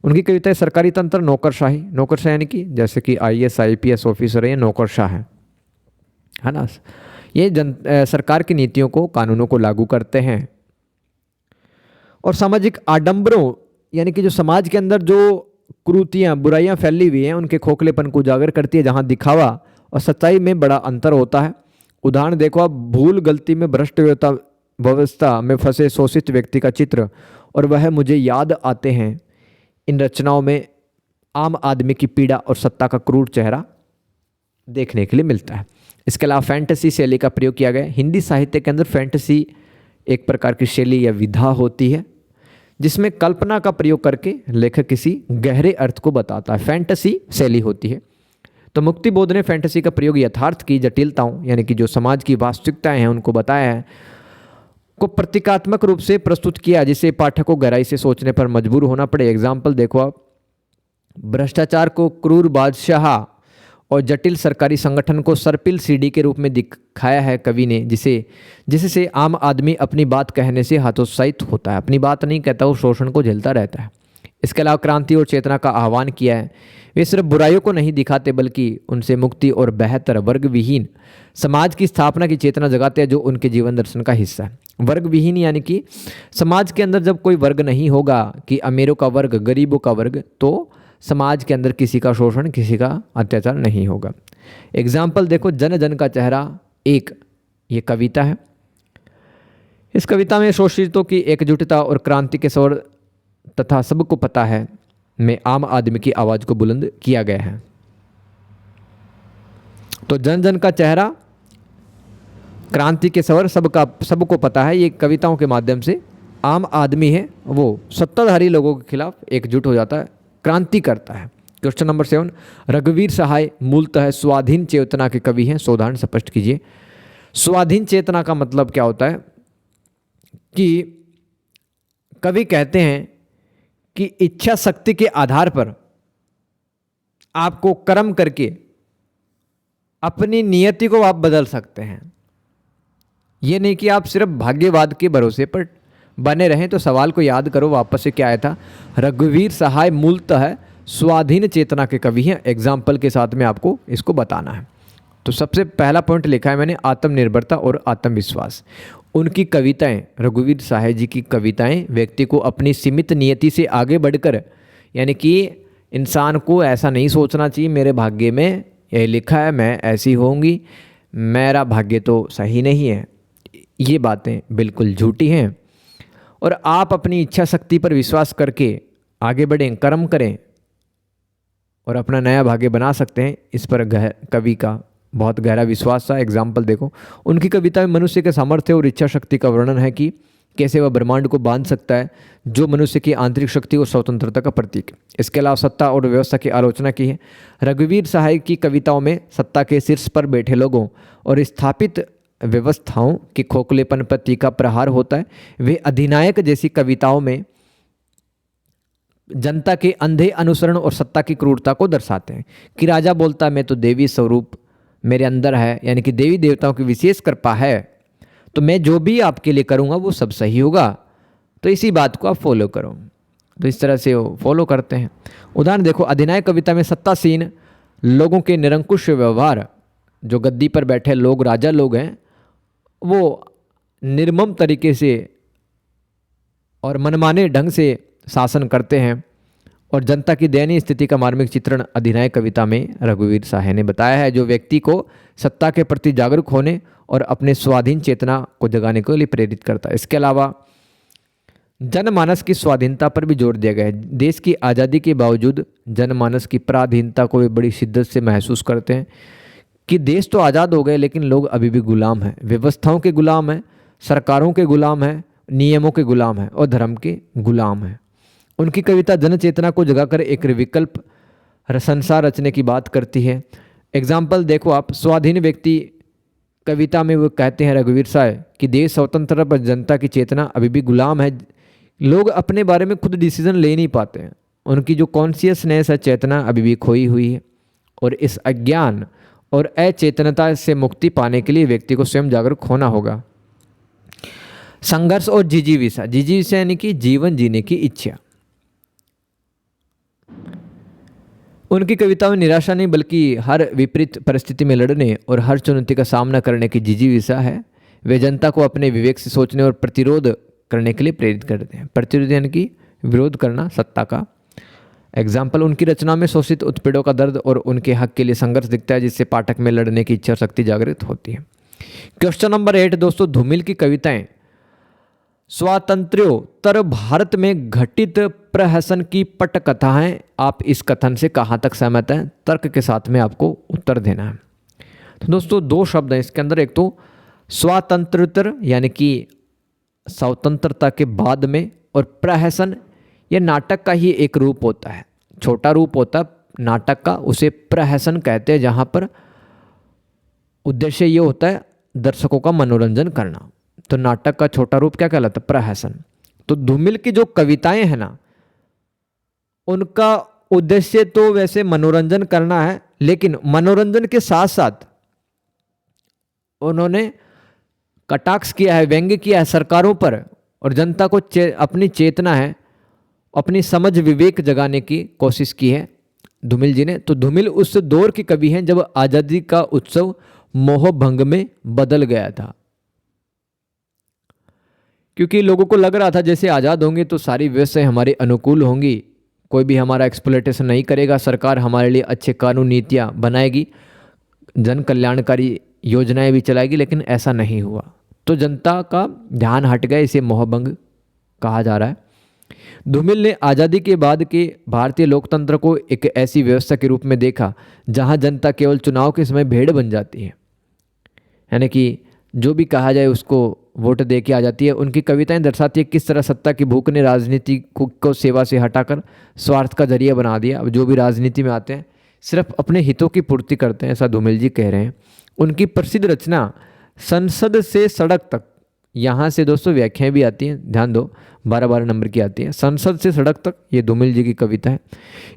उनकी कविताएं सरकारी तंत्र, नौकरशाही यानी कि जैसे कि IAS IPS ऑफिसर है, ये नौकरशाह है ना। ये सरकार की नीतियों को, कानूनों को लागू करते हैं। और सामाजिक आडंबरों यानी कि जो समाज के अंदर जो कुरीतियाँ, बुराइयाँ फैली हुई हैं, उनके खोखलेपन को उजागर करती है, जहाँ दिखावा और सच्चाई में बड़ा अंतर होता है। उदाहरण देखो आप, भूल गलती में भ्रष्ट व्यवस्था में फंसे शोषित व्यक्ति का चित्र और वह मुझे याद आते हैं। इन रचनाओं में आम आदमी की पीड़ा और सत्ता का क्रूर चेहरा देखने के लिए मिलता है। इसके अलावा फैंटेसी शैली का प्रयोग किया गया है। हिंदी साहित्य के अंदर फैंटेसी एक प्रकार की शैली या विधा होती है, जिसमें कल्पना का प्रयोग करके लेखक किसी गहरे अर्थ को बताता है, फैंटेसी शैली होती है। तो मुक्तिबोध ने फैंटेसी का प्रयोग यथार्थ की जटिलताओं यानी कि जो समाज की वास्तविकताएं हैं उनको बताया है, को प्रतीकात्मक रूप से प्रस्तुत किया, जिसे पाठक को गहराई से सोचने पर मजबूर होना पड़े। एग्जाम्पल देखो आप, भ्रष्टाचार को क्रूर बादशाह और जटिल सरकारी संगठन को सर्पिल सीढ़ी के रूप में दिखाया है कवि ने, जिससे आम आदमी अपनी बात कहने से हतोत्साहित होता है, अपनी बात नहीं कहता, वो शोषण को झेलता रहता है। इसके अलावा क्रांति और चेतना का आह्वान किया है। वे सिर्फ बुराइयों को नहीं दिखाते बल्कि उनसे मुक्ति और बेहतर वर्ग विहीन समाज की स्थापना की चेतना जगाते हैं, जो उनके जीवन दर्शन का हिस्सा है। वर्ग विहीन यानी कि समाज के अंदर जब कोई वर्ग नहीं होगा कि अमीरों का वर्ग, गरीबों का वर्ग, तो समाज के अंदर किसी का शोषण, किसी का अत्याचार नहीं होगा। एग्जाम्पल देखो, जन जन का चेहरा एक, ये कविता है। इस कविता में शोषितों की एकजुटता और क्रांति के स्वर तथा सबको पता है में आम आदमी की आवाज़ को बुलंद किया गया है। तो जन जन का चेहरा, क्रांति के स्वर, सबको पता है, ये कविताओं के माध्यम से आम आदमी है वो सत्ताधारी लोगों के खिलाफ एकजुट हो जाता है, क्रांति करता है। क्वेश्चन नंबर 7, रघुवीर सहाय मूलतः स्वाधीन चेतना के कवि हैं, सोधान स्पष्ट कीजिए। स्वाधीन चेतना का मतलब क्या होता है कि कवि कहते हैं कि इच्छा शक्ति के आधार पर आपको कर्म करके अपनी नियति को आप बदल सकते हैं। ये नहीं कि आप सिर्फ भाग्यवाद के भरोसे पर बने रहें। तो सवाल को याद करो वापस से, क्या आया था? रघुवीर सहाय मूलतः स्वाधीन चेतना के कवि हैं। एग्जाम्पल के साथ में आपको इसको बताना है। तो सबसे पहला पॉइंट लिखा है मैंने, आत्मनिर्भरता और आत्मविश्वास। उनकी कविताएं, रघुवीर सहाय जी की कविताएं व्यक्ति को अपनी सीमित नियति से आगे बढ़कर, यानी कि इंसान को ऐसा नहीं सोचना चाहिए मेरे भाग्य में यही लिखा है, मैं ऐसी होंगी, मेरा भाग्य तो सही नहीं है, ये बातें बिल्कुल झूठी हैं। और आप अपनी इच्छा शक्ति पर विश्वास करके आगे बढ़ें, कर्म करें और अपना नया भाग्य बना सकते हैं। इस पर कवि का बहुत गहरा विश्वास था। एग्जाम्पल देखो, उनकी कविता में मनुष्य के सामर्थ्य और इच्छा शक्ति का वर्णन है कि कैसे वह ब्रह्मांड को बांध सकता है, जो मनुष्य की आंतरिक शक्ति और स्वतंत्रता का प्रतीक। इसके अलावा सत्ता और व्यवस्था की आलोचना की है। रघुवीर सहाय की कविताओं में सत्ता के शीर्ष पर बैठे लोगों और स्थापित व्यवस्थाओं के खोखलेपन पर तीखा प्रहार होता है। वे अधिनायक जैसी कविताओं में जनता के अंधे अनुसरण और सत्ता की क्रूरता को दर्शाते हैं कि राजा बोलता है मैं तो देवी स्वरूप मेरे अंदर है, यानी कि देवी देवताओं की विशेष कृपा है, तो मैं जो भी आपके लिए करूँगा वो सब सही होगा, तो इसी बात को आप फॉलो करो। तो इस तरह से वो फॉलो करते हैं। उदाहरण देखो, अधिनायक कविता में सत्तासीन लोगों के निरंकुश व्यवहार, जो गद्दी पर बैठे लोग राजा लोग हैं, वो निर्मम तरीके से और मनमाने ढंग से शासन करते हैं। और जनता की दयनीय स्थिति का मार्मिक चित्रण अधिनायक कविता में रघुवीर साहे ने बताया है, जो व्यक्ति को सत्ता के प्रति जागरूक होने और अपने स्वाधीन चेतना को जगाने के लिए प्रेरित करता है। इसके अलावा जनमानस की स्वाधीनता पर भी जोर दिया गया है। देश की आज़ादी के बावजूद जनमानस की पराधीनता को वे बड़ी शिद्दत से महसूस करते हैं कि देश तो आज़ाद हो गए लेकिन लोग अभी भी गुलाम हैं, व्यवस्थाओं के गुलाम हैं, सरकारों के गुलाम हैं, नियमों के गुलाम हैं और धर्म के गुलाम हैं। उनकी कविता जन चेतना को जगाकर एक विकल्प संसार रचने की बात करती है। एग्जाम्पल देखो आप, स्वाधीन व्यक्ति कविता में वो कहते हैं रघुवीर साहे कि देश स्वतंत्र पर जनता की चेतना अभी भी गुलाम है, लोग अपने बारे में खुद डिसीजन ले नहीं पाते हैं, उनकी जो कॉन्शियसनेस है, चेतना अभी भी खोई हुई है। और इस अज्ञान और अचेतनता से मुक्ति पाने के लिए व्यक्ति को स्वयं जागरूक होना होगा। संघर्ष और जिजीविषा, जिजीविषा यानी कि जीवन जीने की इच्छा। उनकी कविता में निराशा नहीं बल्कि हर विपरीत परिस्थिति में लड़ने और हर चुनौती का सामना करने की जिजीविषा है। वे जनता को अपने विवेक से सोचने और प्रतिरोध करने के लिए प्रेरित करते हैं। प्रतिरोध यानी कि विरोध करना सत्ता का। एग्जाम्पल, उनकी रचना में शोषित उत्पीड़ों का दर्द और उनके हक के लिए संघर्ष दिखता है, जिससे पाठक में लड़ने की इच्छा शक्ति जागृत होती है। क्वेश्चन नंबर 8 दोस्तों, धूमिल की कविताएं स्वातंत्र्योत्तर भारत में घटित प्रहसन की पटकथा है। आप इस कथन से कहाँ तक सहमत हैं? तर्क के साथ में आपको उत्तर देना है। तो दोस्तों 2 शब्द हैं इसके अंदर, एक तो स्वातंत्र्योत्तर यानी कि स्वतंत्रता के बाद में, और प्रहसन यह नाटक का ही एक रूप होता है, छोटा रूप होता है नाटक का, उसे प्रहसन कहते हैं, जहाँ पर उद्देश्य ये होता है दर्शकों का मनोरंजन करना। तो नाटक का छोटा रूप क्या कहलाता है? प्रहसन। तो धूमिल की जो कविताएं हैं ना, उनका उद्देश्य तो वैसे मनोरंजन करना है, लेकिन मनोरंजन के साथ साथ उन्होंने कटाक्ष किया है, व्यंग्य किया है सरकारों पर, और जनता को अपनी चेतना है, अपनी समझ विवेक जगाने की कोशिश की है धूमिल जी ने। तो धूमिल उस दौर के कवि हैं जब आज़ादी का उत्सव मोहभंग में बदल गया था, क्योंकि लोगों को लग रहा था जैसे आज़ाद होंगे तो सारी व्यवस्थाएं हमारे अनुकूल होंगी, कोई भी हमारा एक्सप्लॉयटेशन नहीं करेगा, सरकार हमारे लिए अच्छे कानून नीतियाँ बनाएगी, जन कल्याणकारी योजनाएं भी चलाएगी, लेकिन ऐसा नहीं हुआ। तो जनता का ध्यान हट गया, इसे मोहभंग कहा जा रहा है। धूमिल ने आज़ादी के बाद के भारतीय लोकतंत्र को एक ऐसी व्यवस्था के रूप में देखा जहां जनता केवल चुनाव के समय भेड़ बन जाती है, यानी कि जो भी कहा जाए उसको वोट दे के आ जाती है। उनकी कविताएं दर्शाती है किस तरह सत्ता की भूख ने राजनीति को सेवा से हटाकर स्वार्थ का जरिया बना दिया। अब जो भी राजनीति में आते हैं सिर्फ अपने हितों की पूर्ति करते हैं, ऐसा धूमिल जी कह रहे हैं। उनकी प्रसिद्ध रचना संसद से सड़क तक, यहाँ से दोस्तों व्याख्याएं भी आती हैं, ध्यान दो, 12-12 नंबर की आती है। संसद से सड़क तक, ये धूमिल जी की कविता है।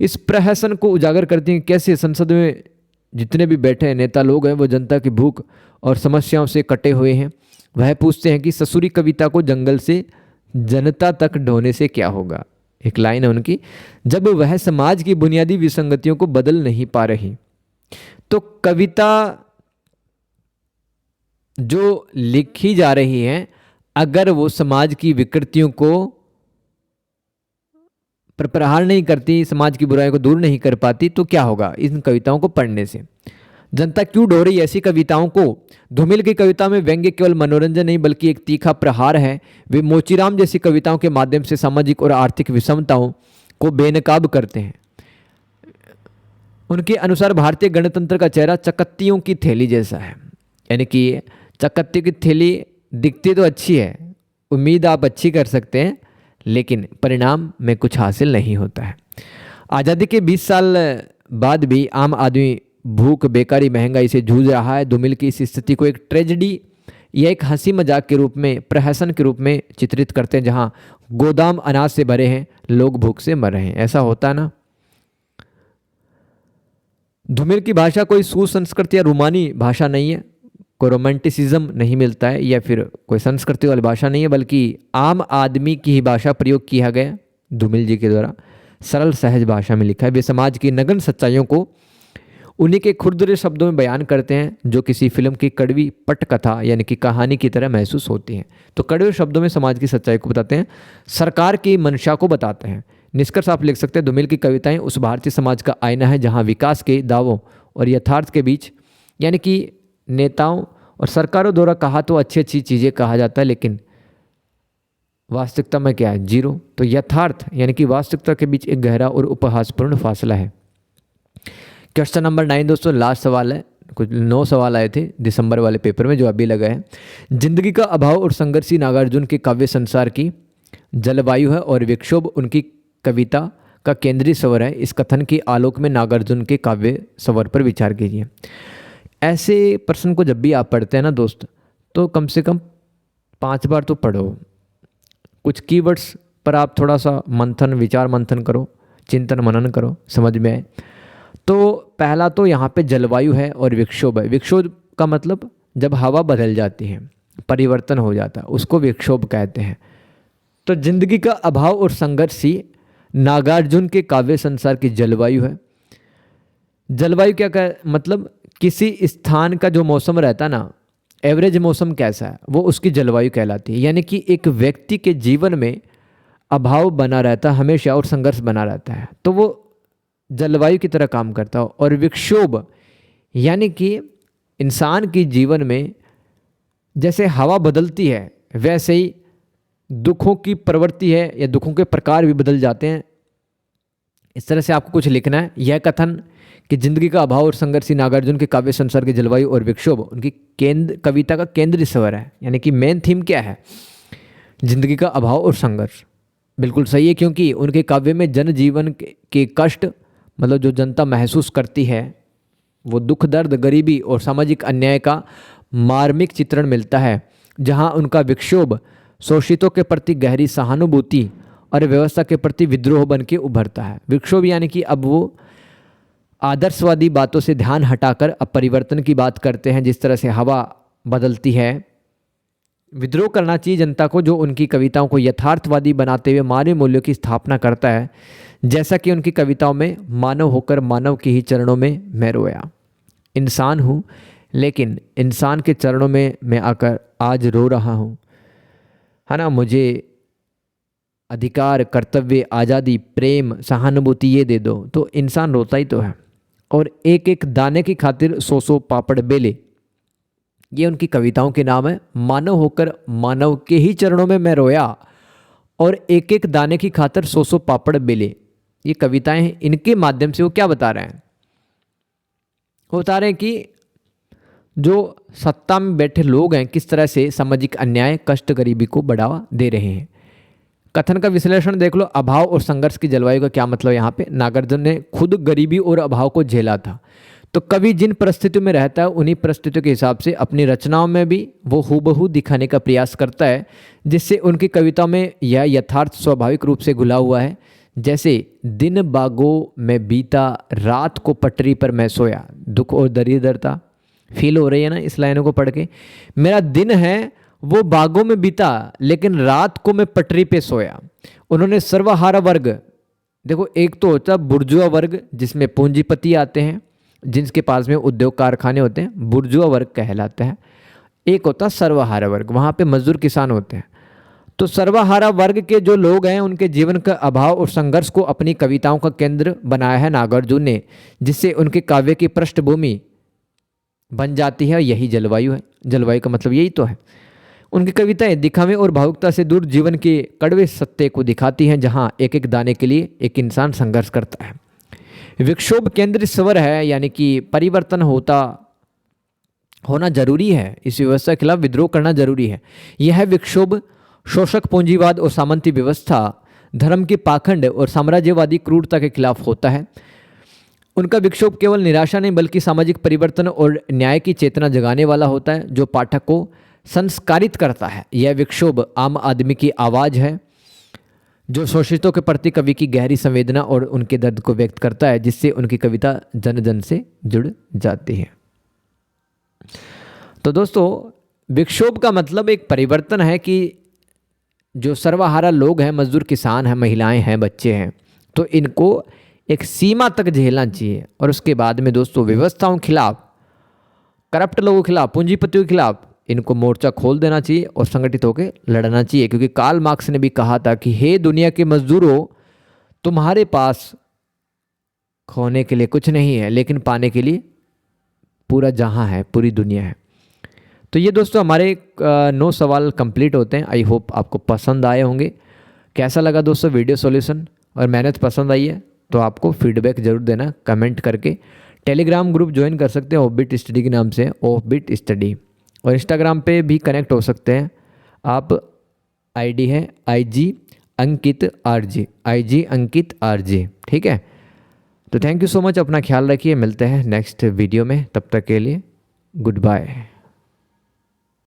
इस प्रहसन को उजागर करती हैं कैसे संसद में जितने भी बैठे नेता लोग हैं वो जनता की भूख और समस्याओं से कटे हुए हैं। वह पूछते हैं कि ससुरी कविता को जंगल से जनता तक ढोने से क्या होगा। एक लाइन है उनकी, जब वह समाज की बुनियादी विसंगतियों को बदल नहीं पा रही। तो कविता जो लिखी जा रही है, अगर वो समाज की विकृतियों को पर प्रहार नहीं करती, समाज की बुराइयों को दूर नहीं कर पाती, तो क्या होगा इन कविताओं को पढ़ने से? जनता क्यों ढो रही है ऐसी कविताओं को? धूमिल की कविता में व्यंग्य केवल मनोरंजन नहीं बल्कि एक तीखा प्रहार है। वे मोचीराम जैसी कविताओं के माध्यम से सामाजिक और आर्थिक विषमताओं को बेनकाब करते हैं। उनके अनुसार भारतीय गणतंत्र का चेहरा चकत्तियों की थैली जैसा है, यानी कि चकत्ती की थैली दिखती तो अच्छी है, उम्मीद आप अच्छी कर सकते हैं, लेकिन परिणाम में कुछ हासिल नहीं होता है। आज़ादी के 20 साल बाद भी आम आदमी भूख, बेकारी, महंगाई से जूझ रहा है। धूमिल की इस स्थिति को एक ट्रेजेडी या एक हंसी मजाक के रूप में, प्रहसन के रूप में चित्रित करते हैं, जहां गोदाम अनाज से भरे हैं, लोग भूख से मर रहे हैं। ऐसा होता है ना। धूमिल की भाषा कोई सुसंस्कृत या रूमानी भाषा नहीं है, कोई रोमांटिसिज्म नहीं मिलता है या फिर कोई संस्कृति वाली भाषा नहीं है, बल्कि आम आदमी की ही भाषा प्रयोग किया गया धूमिल जी के द्वारा। सरल सहज भाषा में लिखा है। वे समाज की नग्न सच्चाइयों को उन्हीं के खुरदरे शब्दों में बयान करते हैं जो किसी फिल्म की कड़वी पटकथा यानी कि कहानी की तरह महसूस होती हैं। तो कड़वे शब्दों में समाज की सच्चाई को बताते हैं, सरकार की मंशा को बताते हैं। निष्कर्ष आप लिख सकते हैं, धूमिल की कविताएं उस भारतीय समाज का आईना है जहां विकास के दावों और यथार्थ के बीच, यानी कि नेताओं और सरकारों द्वारा कहा तो अच्छी अच्छी चीज़ें कहा जाता है, लेकिन वास्तविकता में क्या है, जीरो। तो यथार्थ यानी कि वास्तविकता के बीच एक गहरा और उपहासपूर्ण फासला है। क्वेश्चन नंबर 9 दोस्तों, लास्ट सवाल है। कुछ 9 सवाल आए थे दिसंबर वाले पेपर में जो अभी लगा है। जिंदगी का अभाव और संघर्षी नागार्जुन के काव्य संसार की जलवायु है और विक्षोभ उनकी कविता का केंद्रीय स्वर है। इस कथन के आलोक में नागार्जुन के काव्य स्वर पर विचार कीजिए। ऐसे प्रश्न को जब भी आप पढ़ते हैं ना दोस्त, तो कम से कम 5 बार तो पढ़ो। कुछ कीवर्ड्स पर आप थोड़ा सा मंथन, विचार मंथन करो, चिंतन मनन करो, समझ में आए। तो पहला तो यहाँ पे जलवायु है और विक्षोभ है। विक्षोभ का मतलब जब हवा बदल जाती है, परिवर्तन हो जाता है, उसको विक्षोभ कहते हैं। तो जिंदगी का अभाव और संघर्ष ही नागार्जुन के काव्य संसार की जलवायु है। जलवायु क्या कह मतलब किसी स्थान का जो मौसम रहता है ना, एवरेज मौसम कैसा है, वो उसकी जलवायु कहलाती है। यानी कि एक व्यक्ति के जीवन में अभाव बना रहता है हमेशा और संघर्ष बना रहता है, तो वो जलवायु की तरह काम करता हो। और विक्षोभ यानी कि इंसान की जीवन में जैसे हवा बदलती है वैसे ही दुखों की प्रवृत्ति है या दुखों के प्रकार भी बदल जाते हैं। इस तरह से आपको कुछ लिखना है। यह कथन कि जिंदगी का अभाव और संघर्ष नागार्जुन के काव्य संसार की जलवायु और विक्षोभ उनकी कविता का केंद्रीय स्वर है। यानी कि मेन थीम क्या है, जिंदगी का अभाव और संघर्ष। बिल्कुल सही है, क्योंकि उनके काव्य में जनजीवन के कष्ट मतलब जो जनता महसूस करती है वो दुख, दर्द, गरीबी और सामाजिक अन्याय का मार्मिक चित्रण मिलता है, जहां उनका विक्षोभ शोषितों के प्रति गहरी सहानुभूति और व्यवस्था के प्रति विद्रोह बन के उभरता है। विक्षोभ यानी कि अब वो आदर्शवादी बातों से ध्यान हटाकर अब परिवर्तन की बात करते हैं, जिस तरह से हवा बदलती है। विद्रोह करना चाहिए जनता को, जो उनकी कविताओं को यथार्थवादी बनाते हुए मानवीय मूल्यों की स्थापना करता है, जैसा कि उनकी कविताओं में मानव होकर मानव के ही चरणों में मैं रोया। इंसान हूँ लेकिन इंसान के चरणों में मैं आकर आज रो रहा हूँ, है ना। मुझे अधिकार, कर्तव्य, आज़ादी, प्रेम, सहानुभूति ये दे दो। तो इंसान रोता ही तो है। और एक एक दाने की खातिर 100 पापड़ बेले, ये उनकी कविताओं के नाम है। मानव होकर मानव के ही चरणों में मैं रोया और एक एक दाने की खातिर 100 पापड़ बेले, ये कविताएं हैं। इनके माध्यम से वो क्या बता रहे हैं, वो बता रहे हैं कि जो सत्ता में बैठे लोग हैं किस तरह से सामाजिक अन्याय, कष्ट, गरीबी को बढ़ावा दे रहे हैं। कथन का विश्लेषण देख लो। अभाव और संघर्ष की जलवायु का क्या मतलब। यहाँ पे नागार्जुन ने खुद गरीबी और अभाव को झेला था, तो कवि जिन परिस्थितियों में रहता है उन्हीं परिस्थितियों के हिसाब से अपनी रचनाओं में भी वो हूबहू दिखाने का प्रयास करता है, जिससे उनकी कविताओं में यह यथार्थ स्वाभाविक रूप से घुला हुआ है। जैसे दिन बागों में बीता, रात को पटरी पर मैं सोया। दुख और दरिद्रता फील हो रही है ना इस लाइनों को पढ़ के। मेरा दिन है वो बागों में बीता, लेकिन रात को मैं पटरी पे सोया। उन्होंने सर्वहारा वर्ग, देखो एक तो होता है बुर्जुआ वर्ग जिसमें पूंजीपति आते हैं, जिनके पास में उद्योग कारखाने होते हैं, बुर्जुआ वर्ग कहलाता है। एक होता है सर्वहारा वर्ग, वहाँ पे मजदूर किसान होते हैं। तो सर्वहारा वर्ग के जो लोग हैं उनके जीवन का अभाव और संघर्ष को अपनी कविताओं का केंद्र बनाया है नागार्जुन ने, जिससे उनके काव्य की पृष्ठभूमि बन जाती है। यही जलवायु है। जलवायु का मतलब यही तो है। उनकी कविताएं दिखावे और भावुकता से दूर जीवन के कड़वे सत्य को दिखाती हैं, जहां एक एक दाने के लिए एक इंसान संघर्ष करता है। विक्षोभ केंद्रीय स्वर है, यानी कि परिवर्तन होना जरूरी है। इस व्यवस्था के खिलाफ विद्रोह करना जरूरी है। यह विक्षोभ शोषक पूंजीवाद और सामंती व्यवस्था, धर्म के पाखंड और साम्राज्यवादी क्रूरता के खिलाफ होता है। उनका विक्षोभ केवल निराशा नहीं बल्कि सामाजिक परिवर्तन और न्याय की चेतना जगाने वाला होता है, जो पाठक को संस्कारित करता है। यह विक्षोभ आम आदमी की आवाज़ है, जो शोषितों के प्रति कवि की गहरी संवेदना और उनके दर्द को व्यक्त करता है, जिससे उनकी कविता जन जन से जुड़ जाती है। तो दोस्तों, विक्षोभ का मतलब एक परिवर्तन है कि जो सर्वहारा लोग हैं, मजदूर, किसान हैं, महिलाएं हैं, बच्चे हैं, तो इनको एक सीमा तक झेलना चाहिए और उसके बाद में दोस्तों व्यवस्थाओं के खिलाफ, करप्ट लोगों के खिलाफ, पूंजीपतियों के खिलाफ इनको मोर्चा खोल देना चाहिए और संगठित होकर लड़ना चाहिए। क्योंकि कार्ल मार्क्स ने भी कहा था कि हे दुनिया के मजदूरों, तुम्हारे पास खोने के लिए कुछ नहीं है लेकिन पाने के लिए पूरा जहां है, पूरी दुनिया है। तो ये दोस्तों हमारे 9 सवाल कंप्लीट होते हैं। आई होप आपको पसंद आए होंगे। कैसा लगा दोस्तों वीडियो सॉल्यूशन? और मेहनत पसंद आई है तो आपको फीडबैक ज़रूर देना कमेंट करके। टेलीग्राम ग्रुप ज्वाइन कर सकते हैं ऑफबिट स्टडी के नाम से, ऑफबिट स्टडी। और इंस्टाग्राम पे भी कनेक्ट हो सकते हैं आप, आईडी है IG अंकित RJ, IG अंकित RJ, ठीक है। तो थैंक यू सो मच, अपना ख्याल रखिए, मिलते हैं नेक्स्ट वीडियो में, तब तक के लिए गुड बाय।